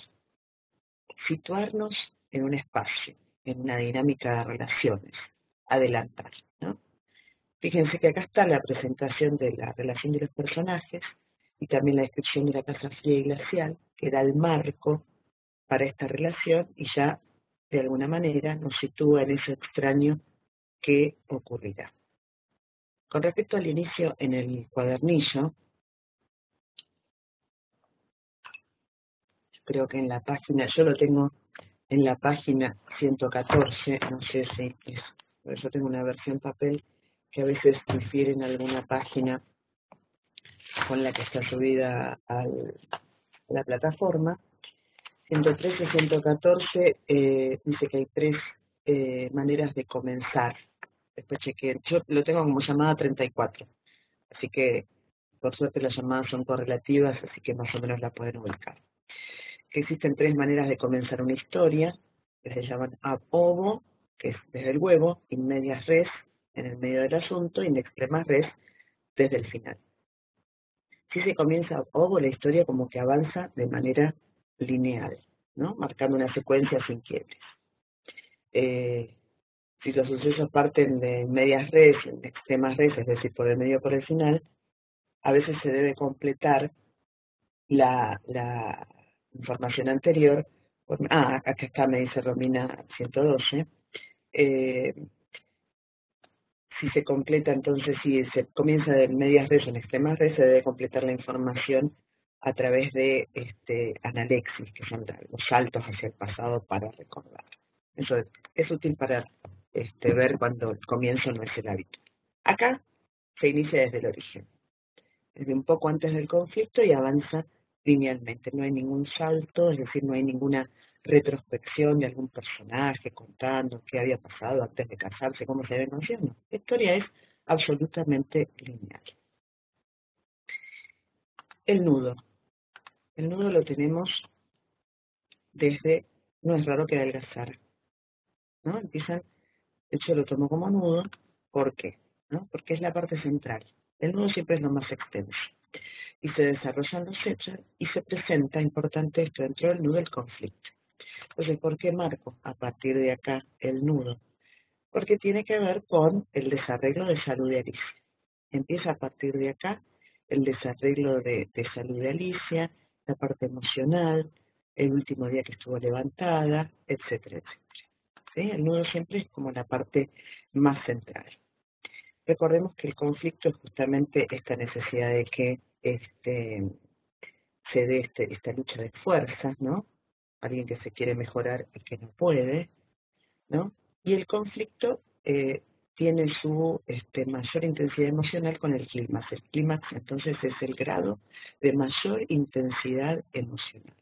situarnos en un espacio, en una dinámica de relaciones, adelantar, ¿no? Fíjense que acá está la presentación de la relación de los personajes y también la descripción de la casa fría y glacial, que da el marco para esta relación y ya de alguna manera nos sitúa en eso extraño que ocurrirá. Con respecto al inicio en el cuadernillo, creo que en la página, yo lo tengo en la página 114, no sé si es, pero yo tengo una versión papel que a veces difiere en alguna página con la que está subida a la plataforma. 113 y 114 dice que hay 3 maneras de comenzar. Después chequeé, yo lo tengo como llamada 34, así que por suerte las llamadas son correlativas, así que más o menos la pueden ubicar. Existen 3 maneras de comenzar una historia, que se llaman ab ovo, que es desde el huevo, in medias res, en el medio del asunto, y in extremas res, desde el final. Si se comienza ab ovo, la historia como que avanza de manera lineal, ¿no? Marcando una secuencia sin quiebres. Si los sucesos parten de medias res, en extremas res, es decir, por el medio o por el final, a veces se debe completar la información anterior. Acá está, me dice Romina 112. Si se completa, entonces, si se comienza de medias res en extremas res, se debe completar la información a través de analexis, que son los saltos hacia el pasado para recordar. Eso es útil para ver cuando el comienzo no es el hábito. Acá se inicia desde el origen, desde un poco antes del conflicto y avanza linealmente. No hay ningún salto, es decir, no hay ninguna retrospección de algún personaje contando qué había pasado antes de casarse, cómo se había conocido. No. La historia es absolutamente lineal. El nudo. El nudo lo tenemos desde, no es raro que adelgazar, ¿no? Empiezan, de hecho lo tomo como nudo, ¿por qué? ¿No? Porque es la parte central. El nudo siempre es lo más extenso. Y se desarrollan los hechos y se presenta, importante esto, dentro del nudo el conflicto. Entonces, ¿por qué marco a partir de acá el nudo? Porque tiene que ver con el desarreglo de salud de Alicia. Empieza a partir de acá el desarreglo de salud de Alicia, la parte emocional, el último día que estuvo levantada, etcétera, etcétera. ¿Sí? El nudo siempre es como la parte más central. Recordemos que el conflicto es justamente esta necesidad de que se dé esta lucha de fuerzas, ¿no? alguien que se quiere mejorar y que no puede, ¿no? Y el conflicto tiene su mayor intensidad emocional con el clímax. El clímax entonces es el grado de mayor intensidad emocional.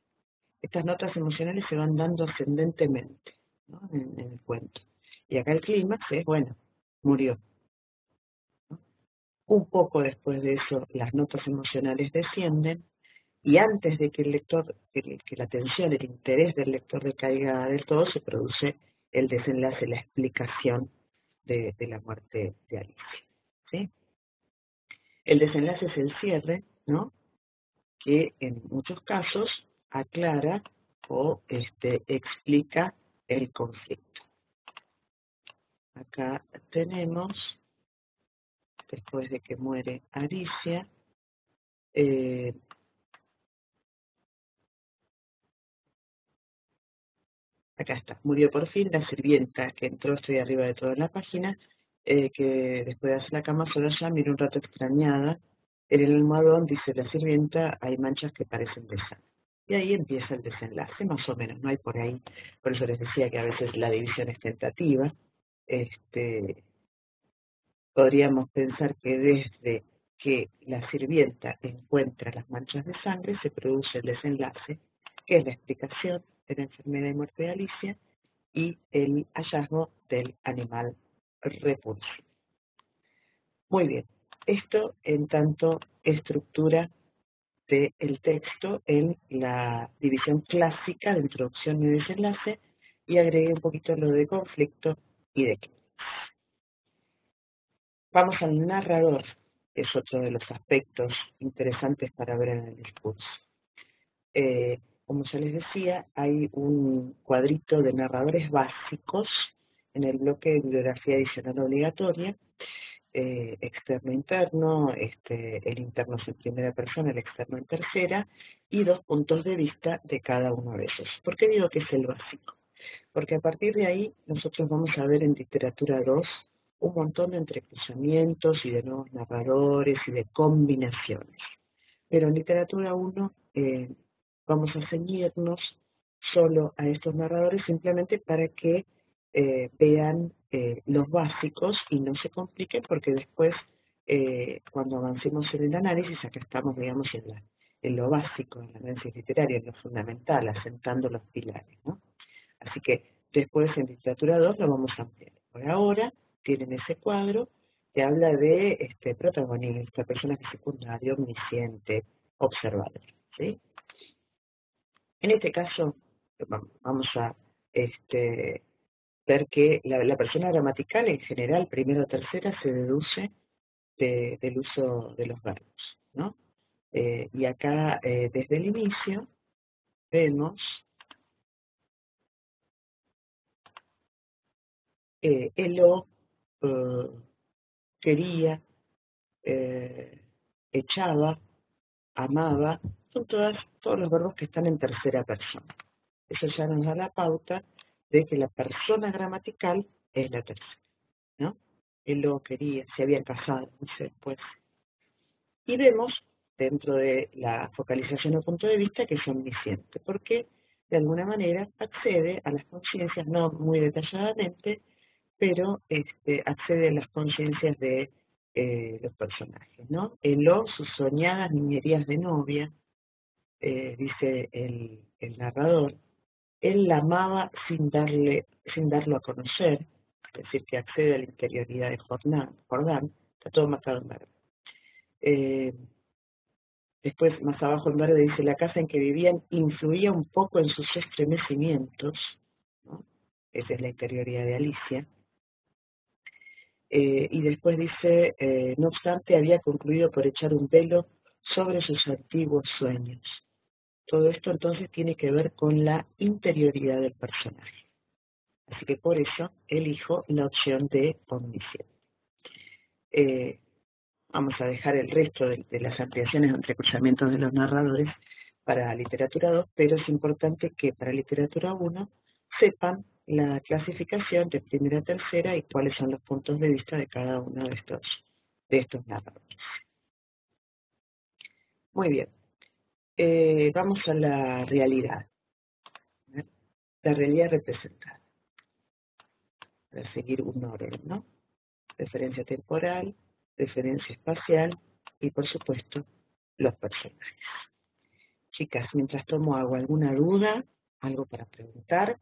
Estas notas emocionales se van dando ascendentemente, ¿no? en el cuento. Y acá el clímax es, bueno, murió, ¿no? Un poco después de eso las notas emocionales descienden y antes de que el lector, que la atención, el interés del lector decaiga del todo, se produce el desenlace, la explicación de la muerte de Alicia, ¿sí? El desenlace es el cierre, ¿no? Que en muchos casos aclara o explica el conflicto. Acá tenemos, después de que muere Alicia, acá está, murió por fin la sirvienta que entró, estoy arriba de toda la página, que después de hacer la cama sola ya miró un rato extrañada. En el almohadón, dice la sirvienta, hay manchas que parecen de sangre. Y ahí empieza el desenlace, más o menos, no hay por ahí. Por eso les decía que a veces la división es tentativa. Podríamos pensar que desde que la sirvienta encuentra las manchas de sangre se produce el desenlace, que es la explicación de la enfermedad y muerte de Alicia, y el hallazgo del animal repulsivo. Muy bien, esto en tanto estructura del texto en la división clásica de introducción y desenlace, y agregué un poquito lo de conflicto y de clímax. Vamos al narrador, que es otro de los aspectos interesantes para ver en el discurso. Como ya les decía, hay un cuadrito de narradores básicos en el bloque de bibliografía adicional obligatoria, externo e interno, el interno es en primera persona, el externo en tercera, y 2 puntos de vista de cada uno de ellos. ¿Por qué digo que es el básico? Porque a partir de ahí nosotros vamos a ver en literatura 2 un montón de entrecruzamientos y de nuevos narradores y de combinaciones. Pero en literatura 1 vamos a ceñirnos solo a estos narradores simplemente para que vean los básicos y no se compliquen, porque después cuando avancemos en el análisis, acá estamos digamos en lo básico, en el análisis literario, en lo fundamental, asentando los pilares, ¿no? Así que después en literatura 2 lo vamos a ampliar. Por ahora tienen ese cuadro que habla de protagonista, personaje secundario, omnisciente, observador, ¿sí? En este caso vamos a ver que la persona gramatical en general, primera o tercera, se deduce del uso de los verbos, ¿no? Y acá desde el inicio vemos el o, quería, echaba, amaba, son todos los verbos que están en tercera persona. Eso ya nos da la pauta de que la persona gramatical es la tercera, ¿no? Él lo quería, se habían casado, dice después. Y vemos, dentro de la focalización o punto de vista, que es omnisciente, porque de alguna manera accede a las conciencias, no muy detalladamente, pero accede a las conciencias de los personajes, ¿no? Eló sus soñadas niñerías de novia, dice el narrador, él la amaba sin darlo a conocer, es decir, que accede a la interioridad de Jordán, está todo marcado en verde. Después, más abajo en verde dice, la casa en que vivían influía un poco en sus estremecimientos, ¿no? Esa es la interioridad de Alicia. Y después dice, no obstante, había concluido por echar un velo sobre sus antiguos sueños. Todo esto entonces tiene que ver con la interioridad del personaje. Así que por eso elijo la opción de omnisciente. Vamos a dejar el resto de las ampliaciones o entrecruzamientos de los narradores para literatura 2, pero es importante que para literatura 1 sepan la clasificación de primera a tercera y cuáles son los puntos de vista de cada uno de estos narradores. Muy bien, vamos a la realidad. La realidad representada, para seguir un orden, ¿no? Referencia temporal, referencia espacial y, por supuesto, los personajes. Chicas, mientras tomo agua, ¿alguna duda? ¿Algo para preguntar?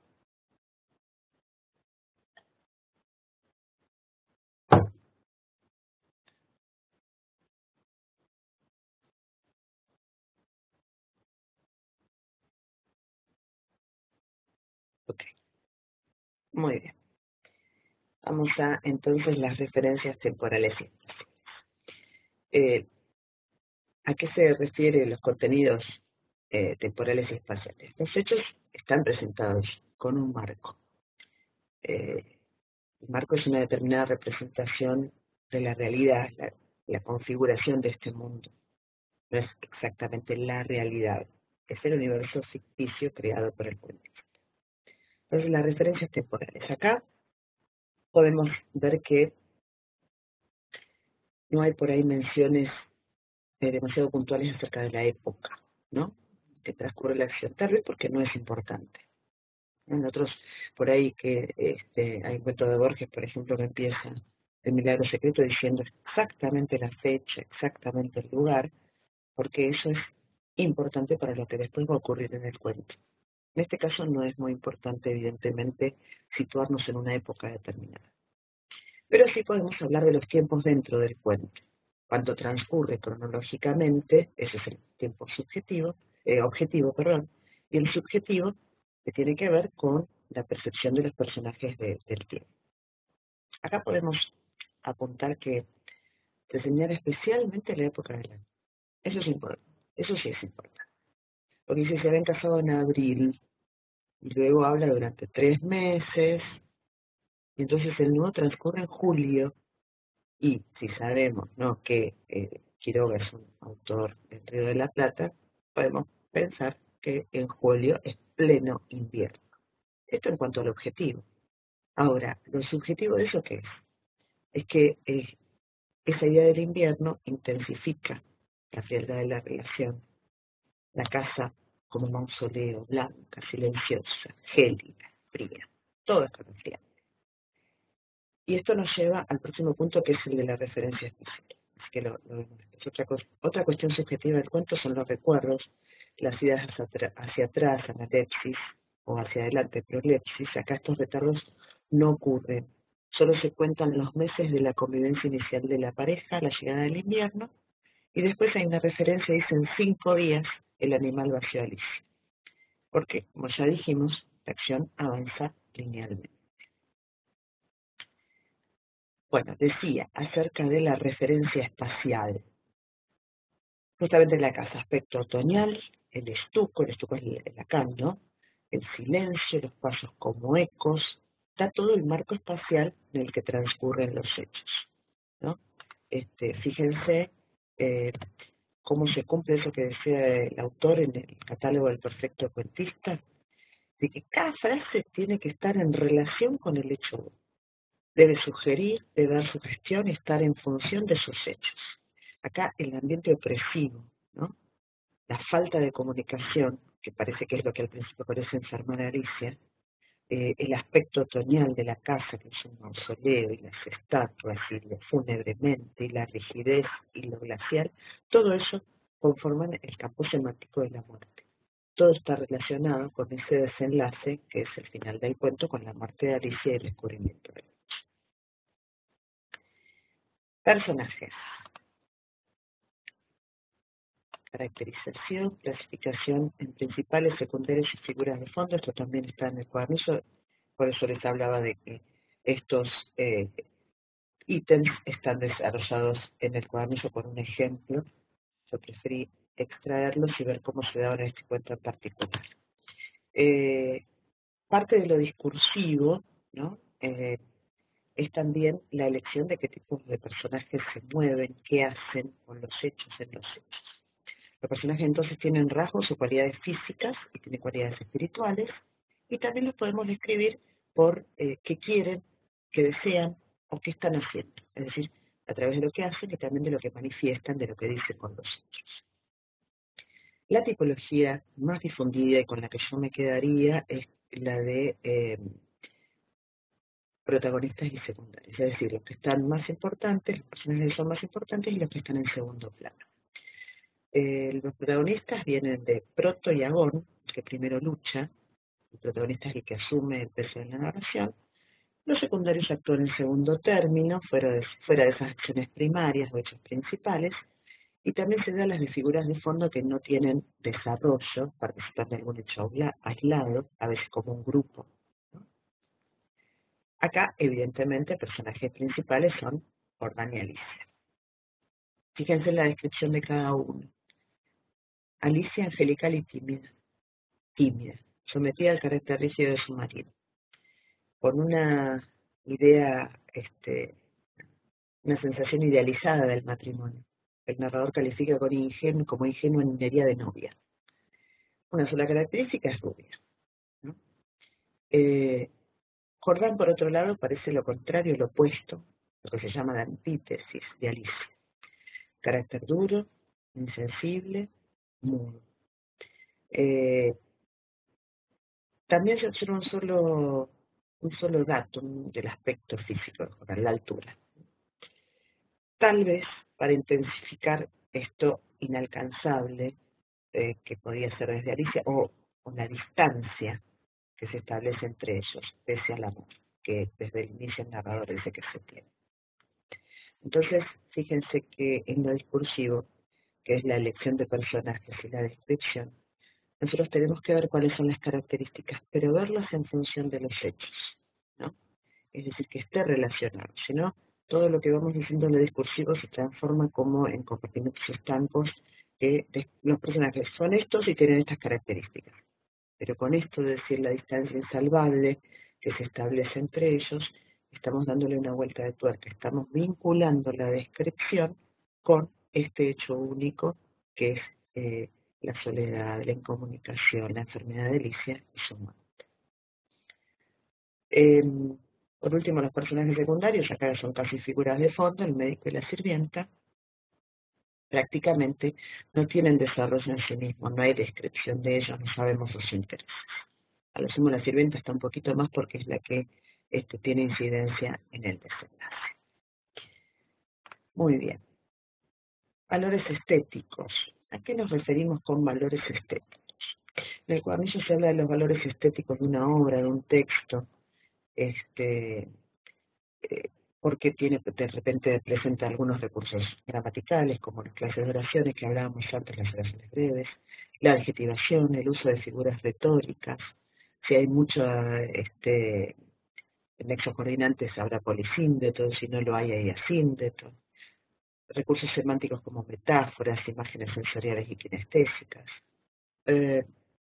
Ok, muy bien. Vamos a, entonces, las referencias temporales y espaciales. ¿A qué se refieren los contenidos temporales y espaciales? Los hechos están presentados con un marco. El marco es una determinada representación de la realidad, la configuración de este mundo. No es exactamente la realidad, es el universo ficticio creado por el cuentista. Entonces, las referencias temporales. Acá podemos ver que no hay por ahí menciones demasiado puntuales acerca de la época, ¿no?, que transcurre la acción, tal vez porque no es importante. En otros, por ahí que hay un cuento de Borges, por ejemplo, que empieza El milagro secreto diciendo exactamente la fecha, exactamente el lugar, porque eso es importante para lo que después va a ocurrir en el cuento. En este caso no es muy importante, evidentemente, situarnos en una época determinada. Pero sí podemos hablar de los tiempos dentro del cuento. Cuando transcurre cronológicamente, ese es el tiempo objetivo, perdón, y el subjetivo, que tiene que ver con la percepción de los personajes del tiempo. Acá podemos apuntar que se señala especialmente la época del año. Eso es importante, eso sí es importante. Porque si se habían casado en abril, y luego habla durante 3 meses, y entonces el nuevo transcurre en julio, y si sabemos, ¿no?, que Quiroga es un autor del Río de la Plata, podemos pensar que en julio es pleno invierno. Esto en cuanto al objetivo. Ahora, lo subjetivo de eso, ¿qué es? Es que esa idea del invierno intensifica la frialdad de la relación. La casa como mausoleo, blanca, silenciosa, gélida, fría. Todo es conocido. Y esto nos lleva al próximo punto, que es el de la referencia espacial. Así que lo vemos después. Otra cuestión subjetiva del cuento son los recuerdos, las ideas hacia atrás, analepsis, o hacia adelante, prolepsis. Acá estos retardos no ocurren. Solo se cuentan los meses de la convivencia inicial de la pareja, la llegada del invierno, y después hay una referencia, dicen 5 días, el animal vació a Alicia. Porque, como ya dijimos, la acción avanza linealmente. Bueno, decía acerca de la referencia espacial. Justamente la casa, aspecto otoñal, el estuco es Lacan, ¿no? El silencio, los pasos como ecos, da todo el marco espacial en el que transcurren los hechos, ¿no? Fíjense cómo se cumple eso que decía el autor en el catálogo del perfecto cuentista, de que cada frase tiene que estar en relación con el hecho. Debe sugerir, debe dar sugestión y estar en función de sus hechos. Acá el ambiente opresivo, ¿no?, la falta de comunicación, que parece que es lo que al principio parece enfermar a Alicia, el aspecto otoñal de la casa, que es un mausoleo, y las estatuas, y lo fúnebremente, y la rigidez, y lo glacial, todo eso conforman el campo semántico de la muerte. Todo está relacionado con ese desenlace, que es el final del cuento, con la muerte de Alicia y el descubrimiento de él. Personajes. Caracterización, clasificación en principales, secundarias y figuras de fondo. Esto también está en el cuaderno, por eso les hablaba de que estos ítems están desarrollados en el cuaderno por un ejemplo. Yo preferí extraerlos y ver cómo se daban en este cuento en particular. Parte de lo discursivo, ¿no?, es también la elección de qué tipos de personajes se mueven, qué hacen con los hechos en los hechos. Los personajes entonces tienen rasgos o cualidades físicas y tienen cualidades espirituales, y también los podemos describir por qué quieren, qué desean o qué están haciendo. Es decir, a través de lo que hacen y también de lo que manifiestan, de lo que dicen con los hechos. La tipología más difundida y con la que yo me quedaría es la de protagonistas y secundarios, es decir, los que están más importantes, los personajes que son más importantes y los que están en segundo plano. Los protagonistas vienen de Proto y Agón, que primero lucha, el protagonista es el que asume el peso de la narración. Los secundarios actúan en segundo término, fuera de esas acciones primarias o hechos principales, y también se da las de figuras de fondo que no tienen desarrollo, participan de algún hecho aislado, a veces como un grupo. Acá, evidentemente, personajes principales son Jordán y Alicia. Fíjense en la descripción de cada uno. Alicia angelical y tímida, sometida al carácter rígido de su marido, con una idea, una sensación idealizada del matrimonio. El narrador califica como ingenua niñería de novia. Una sola característica es rubia, ¿no? Jordán, por otro lado, parece lo contrario, lo opuesto, lo que se llama la antítesis de Alicia. Carácter duro, insensible, mudo. También se observa un solo dato del aspecto físico de Jordán, la altura. Tal vez para intensificar esto inalcanzable que podía ser desde Alicia, o la distancia que se establece entre ellos, pese al amor, que desde el inicio el narrador dice que se tiene. Entonces, fíjense que en lo discursivo, que es la elección de personajes y la descripción, nosotros tenemos que ver cuáles son las características, pero verlas en función de los hechos, ¿no? Es decir, que esté relacionado, si no, todo lo que vamos diciendo en lo discursivo se transforma como en compartimentos estancos que los personajes son estos y tienen estas características. Pero con esto de decir la distancia insalvable que se establece entre ellos, estamos dándole una vuelta de tuerca, estamos vinculando la descripción con este hecho único que es la soledad, la incomunicación, la enfermedad de Alicia y su muerte. Por último, los personajes secundarios, acá son casi figuras de fondo, el médico y la sirvienta, prácticamente no tienen desarrollo en sí mismos, no hay descripción de ellos, no sabemos sus intereses. A lo sumo la sirvienta está un poquito más porque es la que tiene incidencia en el desenlace. Muy bien. Valores estéticos. ¿A qué nos referimos con valores estéticos? En el cuadernillo se habla de los valores estéticos de una obra, de un texto, porque de repente presenta algunos recursos gramaticales, como las clases de oraciones que hablábamos antes, las oraciones breves, la adjetivación, el uso de figuras retóricas, si hay mucho nexos coordinantes habrá polisíndeto, si no lo hay asíndeto, recursos semánticos como metáforas, imágenes sensoriales y kinestésicas, eh,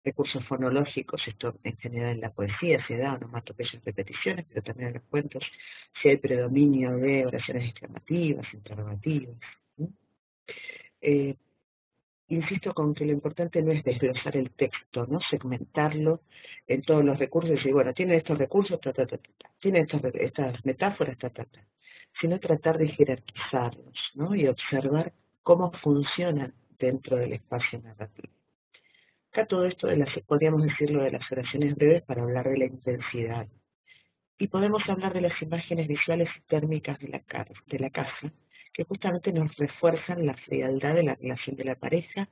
recursos fonológicos, esto en general en la poesía se da, onomatopeyas, repeticiones, pero también en los cuentos, si hay predominio de oraciones exclamativas, interrogativas. Insisto con que lo importante no es desglosar el texto, ¿no? Segmentarlo en todos los recursos y decir, bueno, tiene estos recursos, tiene estas metáforas, sino tratar de jerarquizarlos, ¿no? Y observar cómo funcionan dentro del espacio narrativo. Acá todo esto podríamos decirlo de las oraciones breves para hablar de la intensidad. Y podemos hablar de las imágenes visuales y térmicas de la casa, que justamente nos refuerzan la frialdad de la relación de la pareja,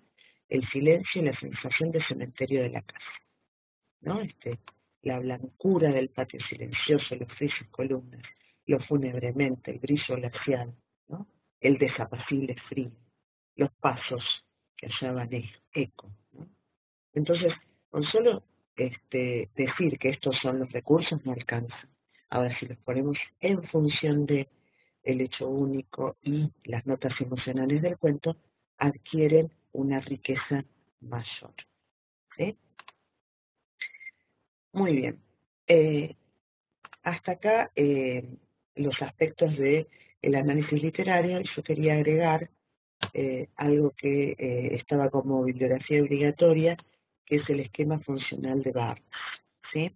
el silencio y la sensación de cementerio de la casa, ¿no? La blancura del patio silencioso, los frisos columnas, lo fúnebremente, el brillo glacial, ¿no? El desapacible frío, los pasos que hallaban eco, ¿no? Entonces, con solo decir que estos son los recursos no alcanza. Ahora, si los ponemos en función de el hecho único y las notas emocionales del cuento, adquieren una riqueza mayor. ¿Sí? Muy bien. Hasta acá los aspectos del análisis literario, y yo quería agregar algo que estaba como bibliografía obligatoria, que es el esquema funcional de Barthes, ¿sí?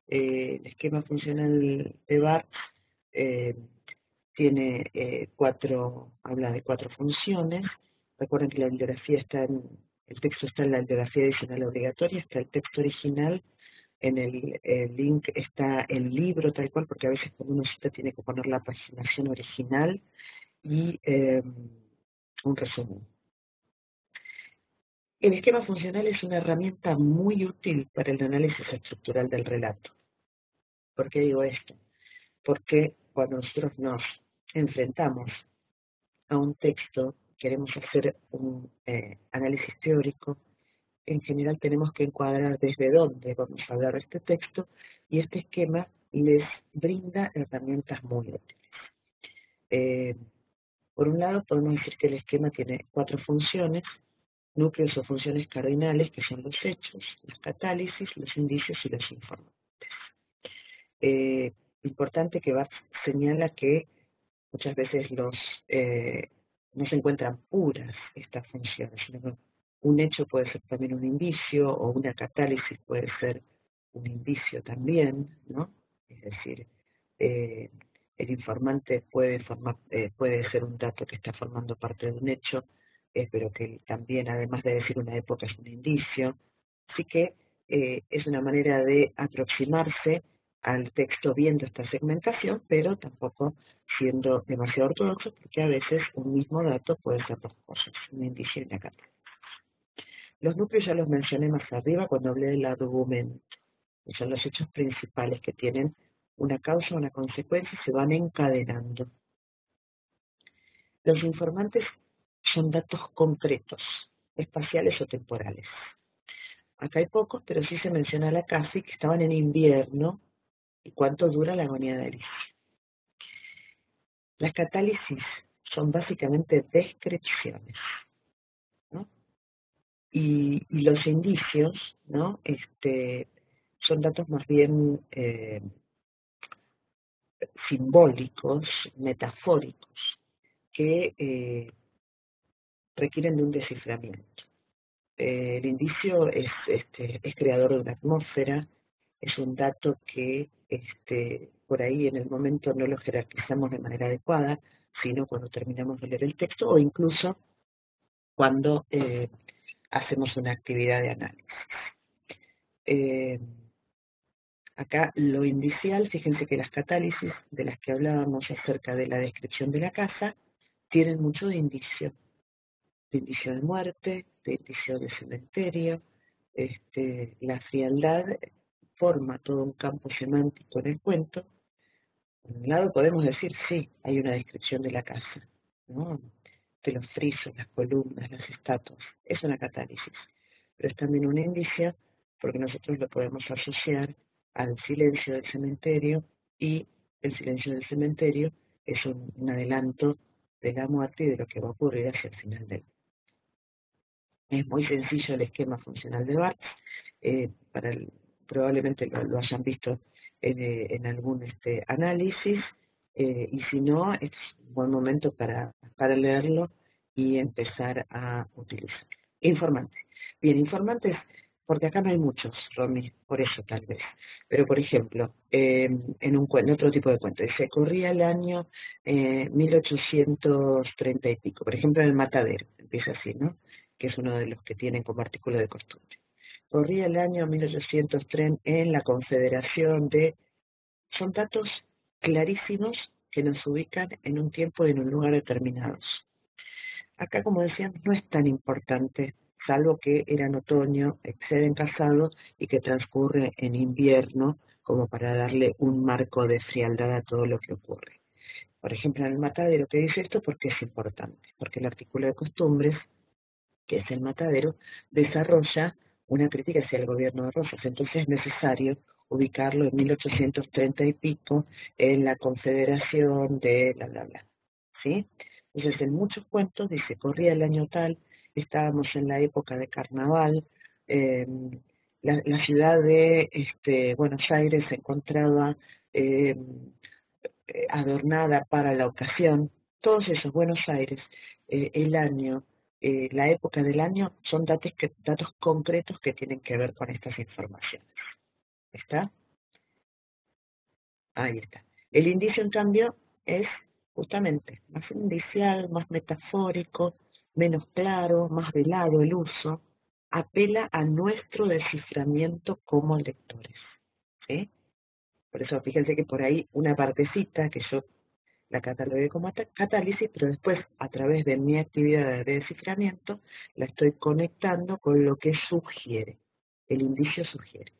El esquema funcional de Barthes tiene habla de 4 funciones. Recuerden que la bibliografía el texto está en la bibliografía adicional obligatoria, está el texto original, en el link está el libro tal cual, porque a veces cuando uno cita tiene que poner la paginación original y un resumen. El esquema funcional es una herramienta muy útil para el análisis estructural del relato. ¿Por qué digo esto? Porque cuando nosotros nos enfrentamos a un texto, queremos hacer un análisis teórico, en general tenemos que encuadrar desde dónde vamos a hablar de este texto, y este esquema les brinda herramientas muy útiles. Por un lado, podemos decir que el esquema tiene 4 funciones, núcleos o funciones cardinales, que son los hechos, las catálisis, los indicios y los informantes. Importante que Barthes señala que muchas veces no se encuentran puras estas funciones, sino que un hecho puede ser también un indicio, o una catálisis puede ser un indicio también, ¿no? Es decir, el informante puede ser un dato que está formando parte de un hecho, pero que también, además de decir una época, es un indicio. Así que es una manera de aproximarse al texto viendo esta segmentación, pero tampoco siendo demasiado ortodoxo, porque a veces un mismo dato puede ser 2 cosas, un indicio y una catálisis. Los núcleos ya los mencioné más arriba cuando hablé del argumento, que son los hechos principales que tienen una causa o una consecuencia y se van encadenando. Los informantes son datos concretos, espaciales o temporales. Acá hay pocos, pero sí se menciona la Casi, que estaban en invierno, y cuánto dura la agonía de Alicia. Las catálisis son básicamente descripciones, ¿no? Y los indicios, ¿no? Son datos más bien simbólicos, metafóricos, que requieren de un desciframiento. El indicio es creador de una atmósfera, es un dato que por ahí en el momento no lo jerarquizamos de manera adecuada, sino cuando terminamos de leer el texto o incluso cuando hacemos una actividad de análisis. Acá lo indicial, fíjense que las catálisis de las que hablábamos acerca de la descripción de la casa tienen mucho de indicio de muerte, de indicio de cementerio. La frialdad forma todo un campo semántico en el cuento. Por un lado podemos decir, sí, hay una descripción de la casa, ¿no? De los frisos, las columnas, las estatuas, es una catálisis, pero es también un indicio porque nosotros lo podemos asociar al silencio del cementerio, y el silencio del cementerio es un adelanto de la muerte y de lo que va a ocurrir hacia el final del. Es muy sencillo el esquema funcional de Barthes, probablemente lo hayan visto en algún análisis, y si no, es un buen momento para leerlo y empezar a utilizarlo. Informantes. Bien, informantes, porque acá no hay muchos, Romy, por eso tal vez. Pero, por ejemplo, en otro tipo de cuento, dice, corría el año 1830 y pico, por ejemplo, en El Matadero, empieza así, ¿no? Que es uno de los que tienen como artículo de costumbre. Corría el año 1830 en la Confederación de. Son datos clarísimos que nos ubican en un tiempo y en un lugar determinados. Acá, como decíamos, no es tan importante, salvo que era en otoño, exceden casado y que transcurre en invierno, como para darle un marco de frialdad a todo lo que ocurre. Por ejemplo, en El Matadero, ¿qué dice esto? Porque es importante, porque el artículo de costumbres, que es El Matadero, desarrolla una crítica hacia el gobierno de Rosas. Entonces es necesario ubicarlo en 1830 y pico en la Confederación de bla, bla, bla. ¿Sí? Entonces en muchos cuentos dice, corría el año tal, estábamos en la época de carnaval, eh, la ciudad de Buenos Aires se encontraba eh, adornada para la ocasión. Todos esos Buenos Aires, el año, la época del año, son datos concretos que tienen que ver con estas informaciones. ¿Está? Ahí está. El indicio, en cambio, es justamente más indicial, más metafórico, menos claro, más velado el uso, apela a nuestro desciframiento como lectores. ¿sí? Por eso fíjense que por ahí una partecita que yo la catalogué como catálisis, pero después a través de mi actividad de desciframiento la estoy conectando con lo que sugiere, el indicio sugiere.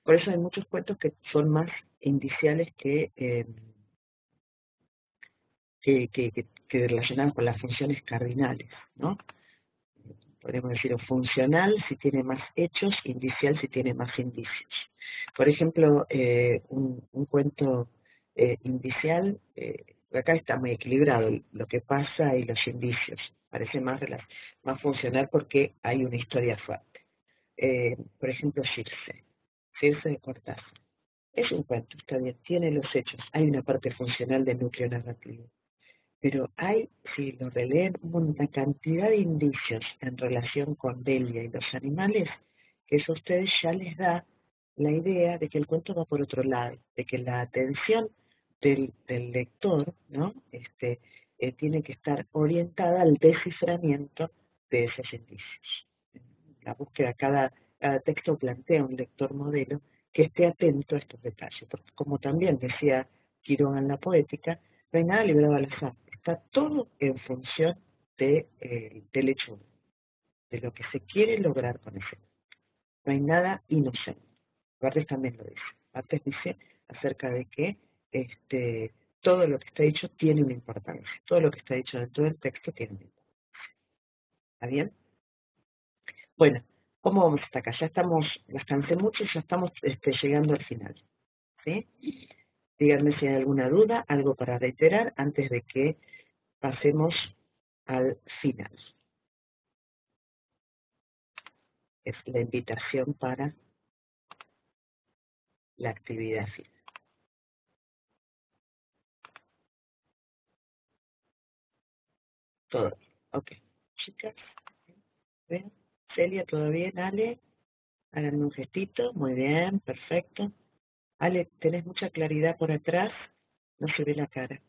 Por eso hay muchos cuentos que son más indiciales que relacionados con las funciones cardinales, ¿no? Podemos decir, o funcional si tiene más hechos, indicial si tiene más indicios. Por ejemplo, un cuento indicial, acá está muy equilibrado lo que pasa y los indicios. Parece más funcional porque hay una historia fuerte. Por ejemplo, Circe de Cortázar. Es un cuento, está bien, tiene los hechos. Hay una parte funcional del núcleo narrativo. Pero hay, si lo releen, una cantidad de indicios en relación con Delia y los animales, que eso a ustedes ya les da la idea de que el cuento va por otro lado, de que la atención del lector, ¿no? Tiene que estar orientada al desciframiento de esos indicios. La búsqueda, cada texto plantea un lector modelo que esté atento a estos detalles, porque como también decía Quiroga en la poética, no hay nada librado al azar, está todo en función del hecho, de lo que se quiere lograr con ese. No hay nada inocente. Bartes también lo dice. Bartes dice acerca de que todo lo que está dicho tiene una importancia. Todo lo que está dicho dentro del texto tiene una importancia. ¿Está bien? Bueno, ¿cómo vamos hasta acá? Ya estamos, las cansé mucho y ya estamos llegando al final. ¿Sí? Díganme si hay alguna duda, algo para reiterar antes de que pasemos al final. Es la invitación para la actividad final. Todo bien. Ok. Chicas, ¿ven? Celia, ¿todo bien? Ale, háganme un gestito. Muy bien, perfecto. Ale, ¿tenés mucha claridad por atrás? No se ve la cara.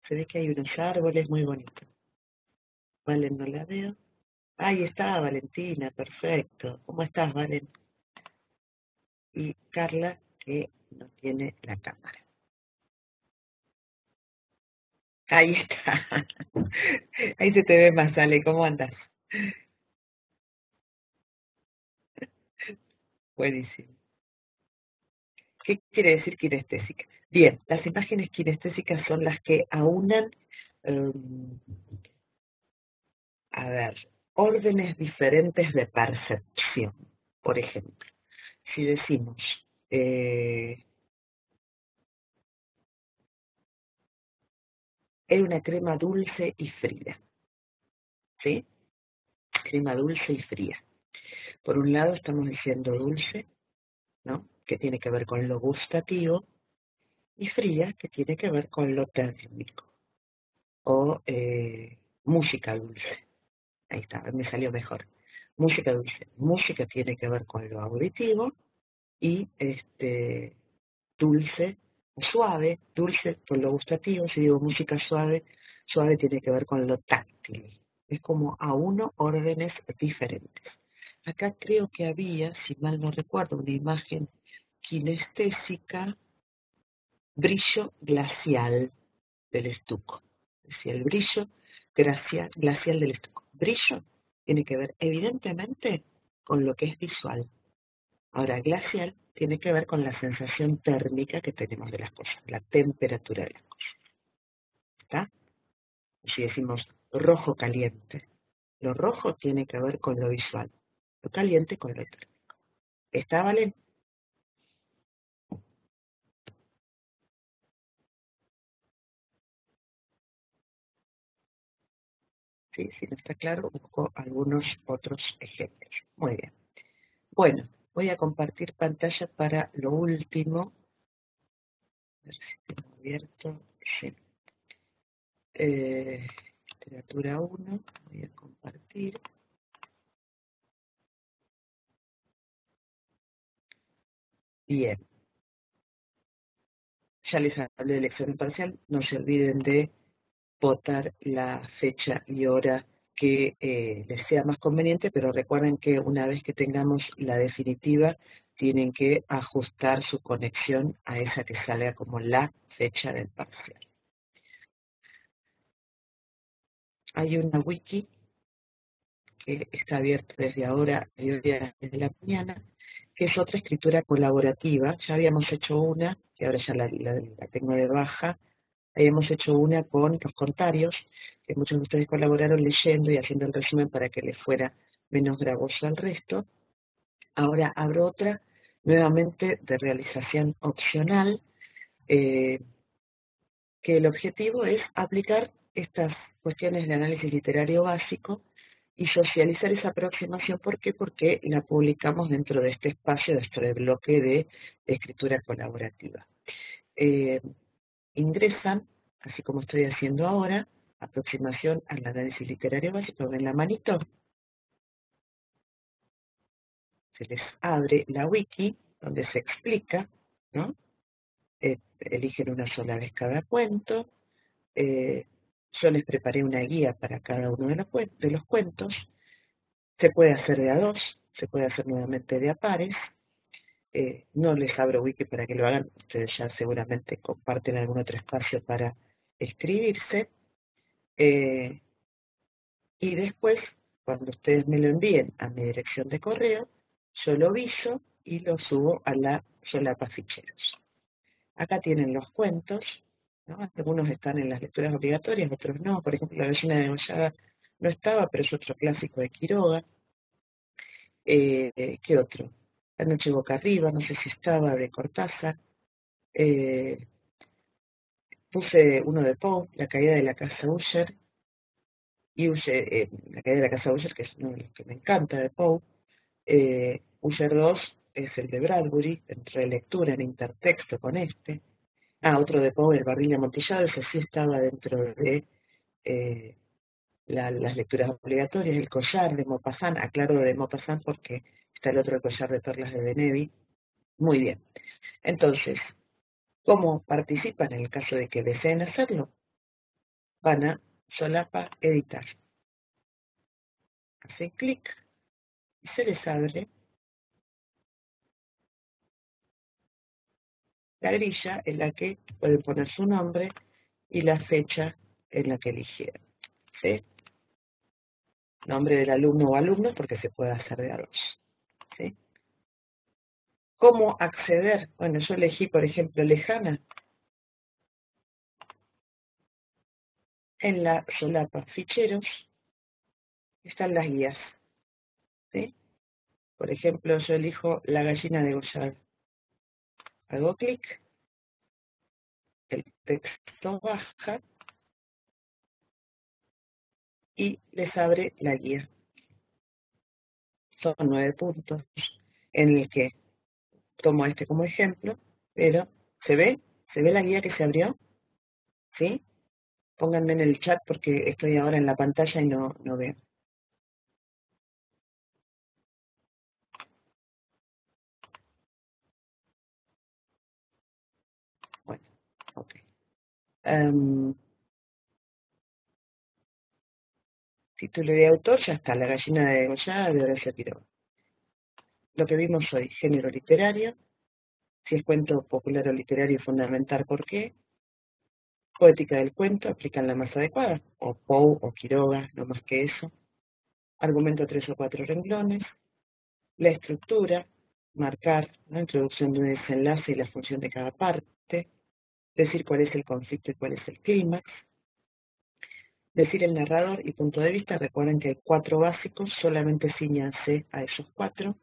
Se ve que hay unos árboles muy bonitos. Valen, no la veo. Ahí está, Valentina, perfecto. ¿Cómo estás, Valen? Y Carla, que no tiene la cámara. Ahí está. Ahí se te ve más, Ale. ¿Cómo andas? Buenísimo. ¿Qué quiere decir kinestésica? Bien, las imágenes kinestésicas son las que aunan, um, a ver, órdenes diferentes de percepción. Por ejemplo, si decimos, es una crema dulce y fría, ¿sí? Crema dulce y fría. Por un lado estamos diciendo dulce, ¿no? Que tiene que ver con lo gustativo, y fría, que tiene que ver con lo térmico, o música dulce. Ahí está, me salió mejor. Música dulce. Música tiene que ver con lo auditivo y dulce, suave, dulce con lo gustativo. Si digo música suave, suave tiene que ver con lo táctil. Es como a uno órdenes diferentes. Acá creo que había, si mal no recuerdo, una imagen kinestésica, brillo glacial del estuco. Decía el brillo glacial del estuco. Brillo tiene que ver evidentemente con lo que es visual. Ahora, glacial tiene que ver con la sensación térmica que tenemos de las cosas, la temperatura de las cosas. ¿Está? Si decimos rojo caliente, lo rojo tiene que ver con lo visual, lo caliente con lo térmico. ¿Está, Valen? Sí, si no está claro, busco algunos otros ejemplos. Muy bien. Bueno, voy a compartir pantalla para lo último. A ver si tengo abierto. Sí. Literatura 1, voy a compartir. Bien, ya les hablé del examen parcial, no se olviden de votar la fecha y hora que les sea más conveniente, pero recuerden que una vez que tengamos la definitiva, tienen que ajustar su conexión a esa que salga como la fecha del parcial. Hay una wiki que está abierta desde ahora, desde la mañana, que es otra escritura colaborativa. Ya habíamos hecho una, que ahora ya la tengo de baja. Habíamos hecho una con los contarios, que muchos de ustedes colaboraron leyendo y haciendo el resumen para que les fuera menos gravoso al resto. Ahora abro otra, nuevamente de realización opcional, que el objetivo es aplicar estas cuestiones de análisis literario básico y socializar esa aproximación. ¿Por qué? Porque la publicamos dentro de este espacio, dentro del bloque de escritura colaborativa. Ingresan, así como estoy haciendo ahora, aproximación al análisis literario básico, ven la manito, se les abre la wiki donde se explica, ¿no? Eligen una sola vez cada cuento. Yo les preparé una guía para cada uno de los cuentos. Se puede hacer de a dos, se puede hacer nuevamente de a pares. No les abro wiki para que lo hagan, ustedes ya seguramente comparten algún otro espacio para escribirse. Y después, cuando ustedes me lo envíen a mi dirección de correo, yo lo viso y lo subo a la solapa ficheros. Acá tienen los cuentos, ¿no? Algunos están en las lecturas obligatorias, otros no. Por ejemplo, La gallina degollada no estaba, pero es otro clásico de Quiroga. ¿Qué otro? La noche boca arriba, no sé si estaba, de Cortázar. Puse uno de Poe, La caída de la casa Usher, y La caída de la casa Usher, que es uno de los que me encanta de Poe. Usher 2 es el de Bradbury, en relectura, en intertexto con este. Otro de Poe, El barril amontillado, ese sí estaba dentro de las lecturas obligatorias. El collar de Maupassant, aclaro de Maupassant porque está el otro, el collar de perlas de Benevi. Muy bien. Entonces, ¿cómo participan en el caso de que deseen hacerlo? Van a solapa editar. Hacen clic y se les abre la grilla en la que pueden poner su nombre y la fecha en la que eligieron. ¿Sí? Nombre del alumno o alumna, porque se puede hacer de a dos. ¿Sí? ¿Cómo acceder? Bueno, yo elegí, por ejemplo, Lejana. En la solapa ficheros están las guías. ¿Sí? Por ejemplo, yo elijo La gallina degollada. Hago clic, el texto baja y les abre la guía. Son 9 puntos en el que tomo este como ejemplo, pero ¿se ve? ¿Se ve la guía que se abrió? ¿Sí? Pónganme en el chat porque estoy ahora en la pantalla y no veo. Bueno, ok. Título de autor, ya está, La gallina degollada de Horacio Quiroga. Lo que vimos hoy, género literario, si es cuento popular o literario, fundamental por qué. Poética del cuento, aplican la más adecuada, o Poe o Quiroga, no más que eso. Argumento 3 o 4 renglones. La estructura, marcar la introducción de un desenlace y la función de cada parte. Decir cuál es el conflicto y cuál es el clímax. Decir el narrador y punto de vista. Recuerden que hay 4 básicos, solamente ciñanse a esos 4.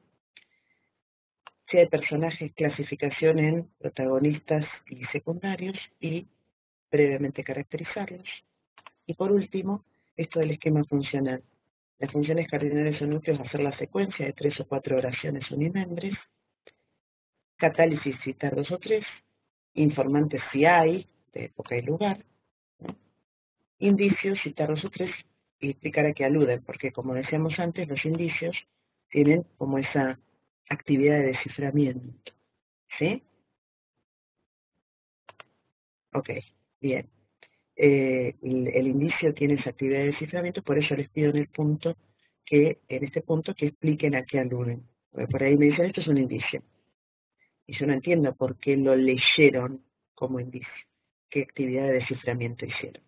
Si hay personajes, clasificación en protagonistas y secundarios y brevemente caracterizarlos. Y por último, esto del esquema funcional. Las funciones cardinales o núcleos, hacer la secuencia de 3 o 4 oraciones unimembres. Catálisis, citar 2 o 3. Informantes, si hay, de época y lugar. ¿No? Indicios, citar 2 o 3 y explicar a qué aluden, porque como decíamos antes, los indicios tienen como esa actividad de desciframiento. ¿Sí? Ok, bien. el indicio tiene esa actividad de desciframiento, por eso les pido en este punto que expliquen a qué aluden. Porque por ahí me dicen, esto es un indicio. Y yo no entiendo por qué lo leyeron como indicio. ¿Qué actividad de desciframiento hicieron?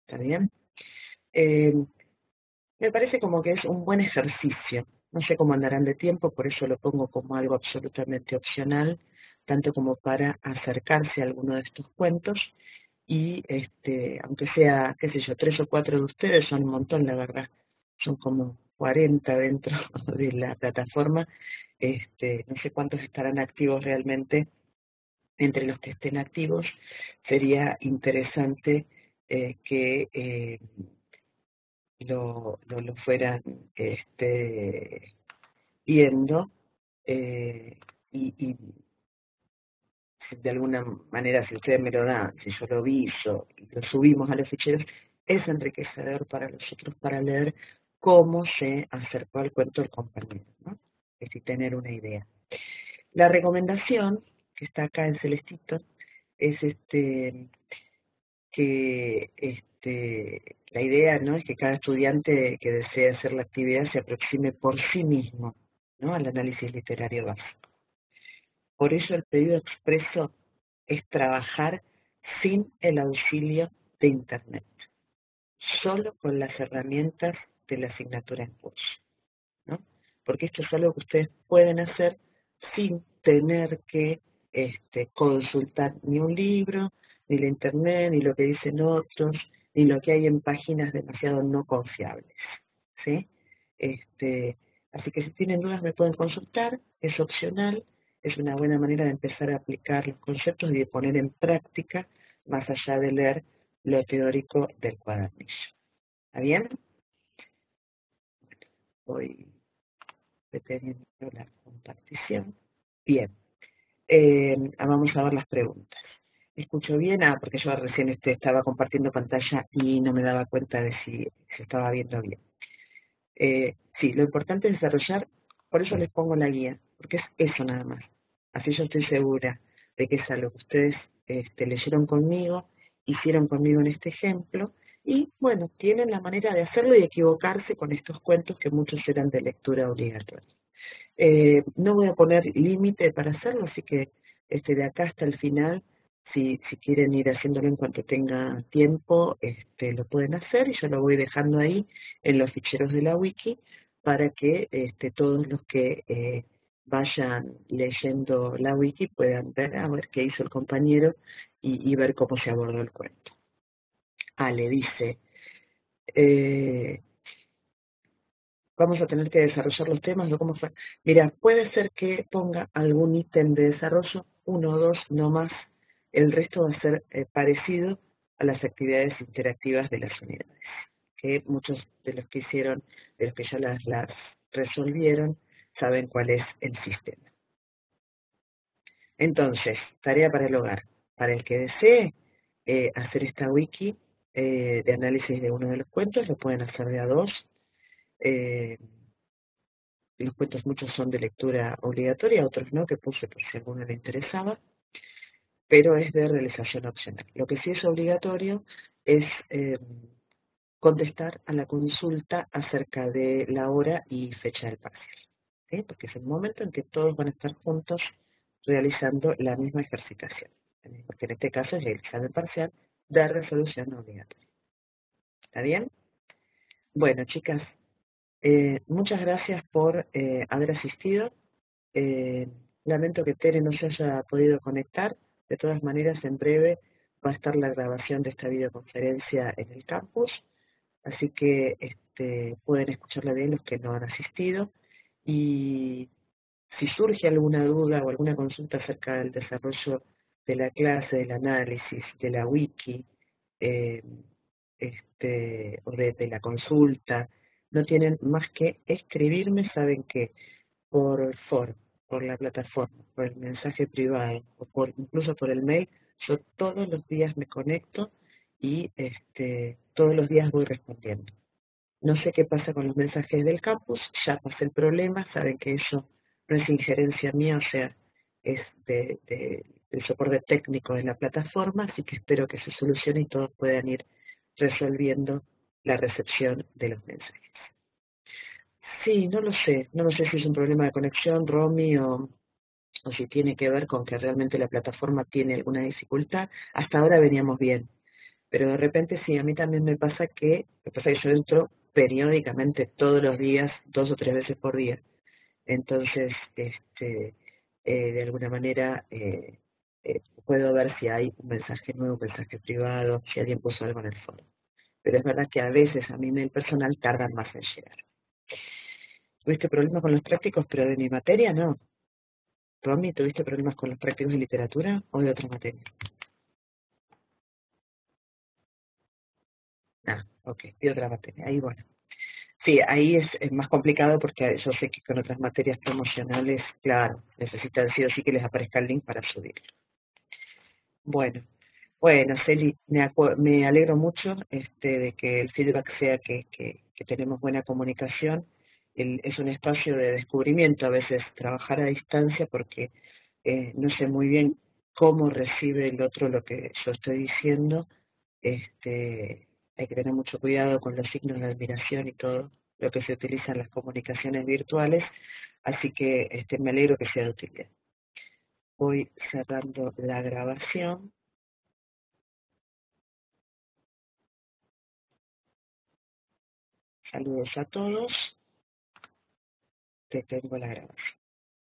¿Está bien? Eh, Me parece como que es un buen ejercicio. No sé cómo andarán de tiempo, por eso lo pongo como algo absolutamente opcional, tanto como para acercarse a alguno de estos cuentos y aunque sea, qué sé yo, 3 o 4 de ustedes, son un montón, la verdad, son como 40 dentro de la plataforma, no sé cuántos estarán activos realmente. Entre los que estén activos, sería interesante que lo fueran viendo eh, y de alguna manera, si ustedes me lo dan, si yo lo viso, lo subimos a los ficheros, es enriquecedor para nosotros para leer cómo se acercó al cuento el compañero, ¿no? Es decir, tener una idea. La recomendación, que está acá en celestito, es que la idea, ¿no?, es que cada estudiante que desee hacer la actividad se aproxime por sí mismo, ¿no?, al análisis literario básico. Por eso el pedido expreso es trabajar sin el auxilio de Internet, solo con las herramientas de la asignatura en curso, ¿no? Porque esto es algo que ustedes pueden hacer sin tener que consultar ni un libro, ni la Internet, ni lo que dicen otros, ni lo que hay en páginas demasiado no confiables, ¿sí? Así que si tienen dudas me pueden consultar, es opcional, es una buena manera de empezar a aplicar los conceptos y de poner en práctica, más allá de leer lo teórico del cuadernillo. ¿Está bien? Voy deteniendo la compartición. Bien, vamos a ver las preguntas. ¿Escucho bien? Porque yo recién estaba compartiendo pantalla y no me daba cuenta de si se estaba viendo bien. Sí, lo importante es desarrollar, por eso les pongo la guía, porque es eso nada más. Así yo estoy segura de que es algo que ustedes leyeron conmigo, hicieron conmigo en este ejemplo, y bueno, tienen la manera de hacerlo y equivocarse con estos cuentos que muchos eran de lectura obligatoria. No voy a poner límite para hacerlo, así que de acá hasta el final, si quieren ir haciéndolo en cuanto tenga tiempo, lo pueden hacer y yo lo voy dejando ahí en los ficheros de la wiki para que todos los que vayan leyendo la wiki puedan ver a ver qué hizo el compañero y ver cómo se abordó el cuento. Ale dice, vamos a tener que desarrollar los temas, ¿no? ¿Cómo fue? Mira, puede ser que ponga algún ítem de desarrollo, 1 o 2, no más. El resto va a ser parecido a las actividades interactivas de las unidades, que muchos de los que hicieron, de los que ya las resolvieron, saben cuál es el sistema. Entonces, tarea para el hogar. Para el que desee hacer esta wiki de análisis de uno de los cuentos, lo pueden hacer de a 2. Los cuentos muchos son de lectura obligatoria, otros no, que puse por si a alguno le interesaba, pero es de realización opcional. Lo que sí es obligatorio es contestar a la consulta acerca de la hora y fecha del parcial, ¿sí? Porque es el momento en que todos van a estar juntos realizando la misma ejercitación, ¿sí? Porque en este caso es el examen parcial de resolución obligatoria. ¿Está bien? Bueno, chicas, muchas gracias por haber asistido. Eh, Lamento que Tere no se haya podido conectar. De todas maneras, en breve va a estar la grabación de esta videoconferencia en el campus, así que pueden escucharla bien los que no han asistido. Y si surge alguna duda o alguna consulta acerca del desarrollo de la clase, del análisis, de la wiki, eh, o de la consulta, no tienen más que escribirme, saben que por foro, por la plataforma, por el mensaje privado o incluso por el mail, yo todos los días me conecto y todos los días voy respondiendo. No sé qué pasa con los mensajes del campus, ya pasé el problema, saben que eso no es injerencia mía, o sea, es del soporte técnico de la plataforma, así que espero que se solucione y todos puedan ir resolviendo la recepción de los mensajes. Sí, no lo sé si es un problema de conexión, Romy, o si tiene que ver con que realmente la plataforma tiene alguna dificultad. Hasta ahora veníamos bien, pero de repente sí, a mí también me pasa que yo entro periódicamente todos los días, 2 o 3 veces por día. Entonces, de alguna manera puedo ver si hay un mensaje nuevo, un mensaje privado, si alguien puso algo en el foro. Pero es verdad que a veces a mi mail personal tardan más en llegar. ¿Tuviste problemas con los prácticos, pero de mi materia no? Romy, ¿tuviste problemas con los prácticos de literatura o de otra materia? Ah, ok, de otra materia. Ahí bueno. Sí, ahí es más complicado porque yo sé que con otras materias promocionales, claro, necesitan sí o sí que les aparezca el link para subirlo. Bueno, bueno, Celi, me alegro mucho de que el feedback sea que tenemos buena comunicación. Es un espacio de descubrimiento, a veces trabajar a distancia porque no sé muy bien cómo recibe el otro lo que yo estoy diciendo. Hay que tener mucho cuidado con los signos de admiración y todo lo que se utiliza en las comunicaciones virtuales, así que me alegro que sea de utilidad. Voy cerrando la grabación. Saludos a todos. Detengo la grabación.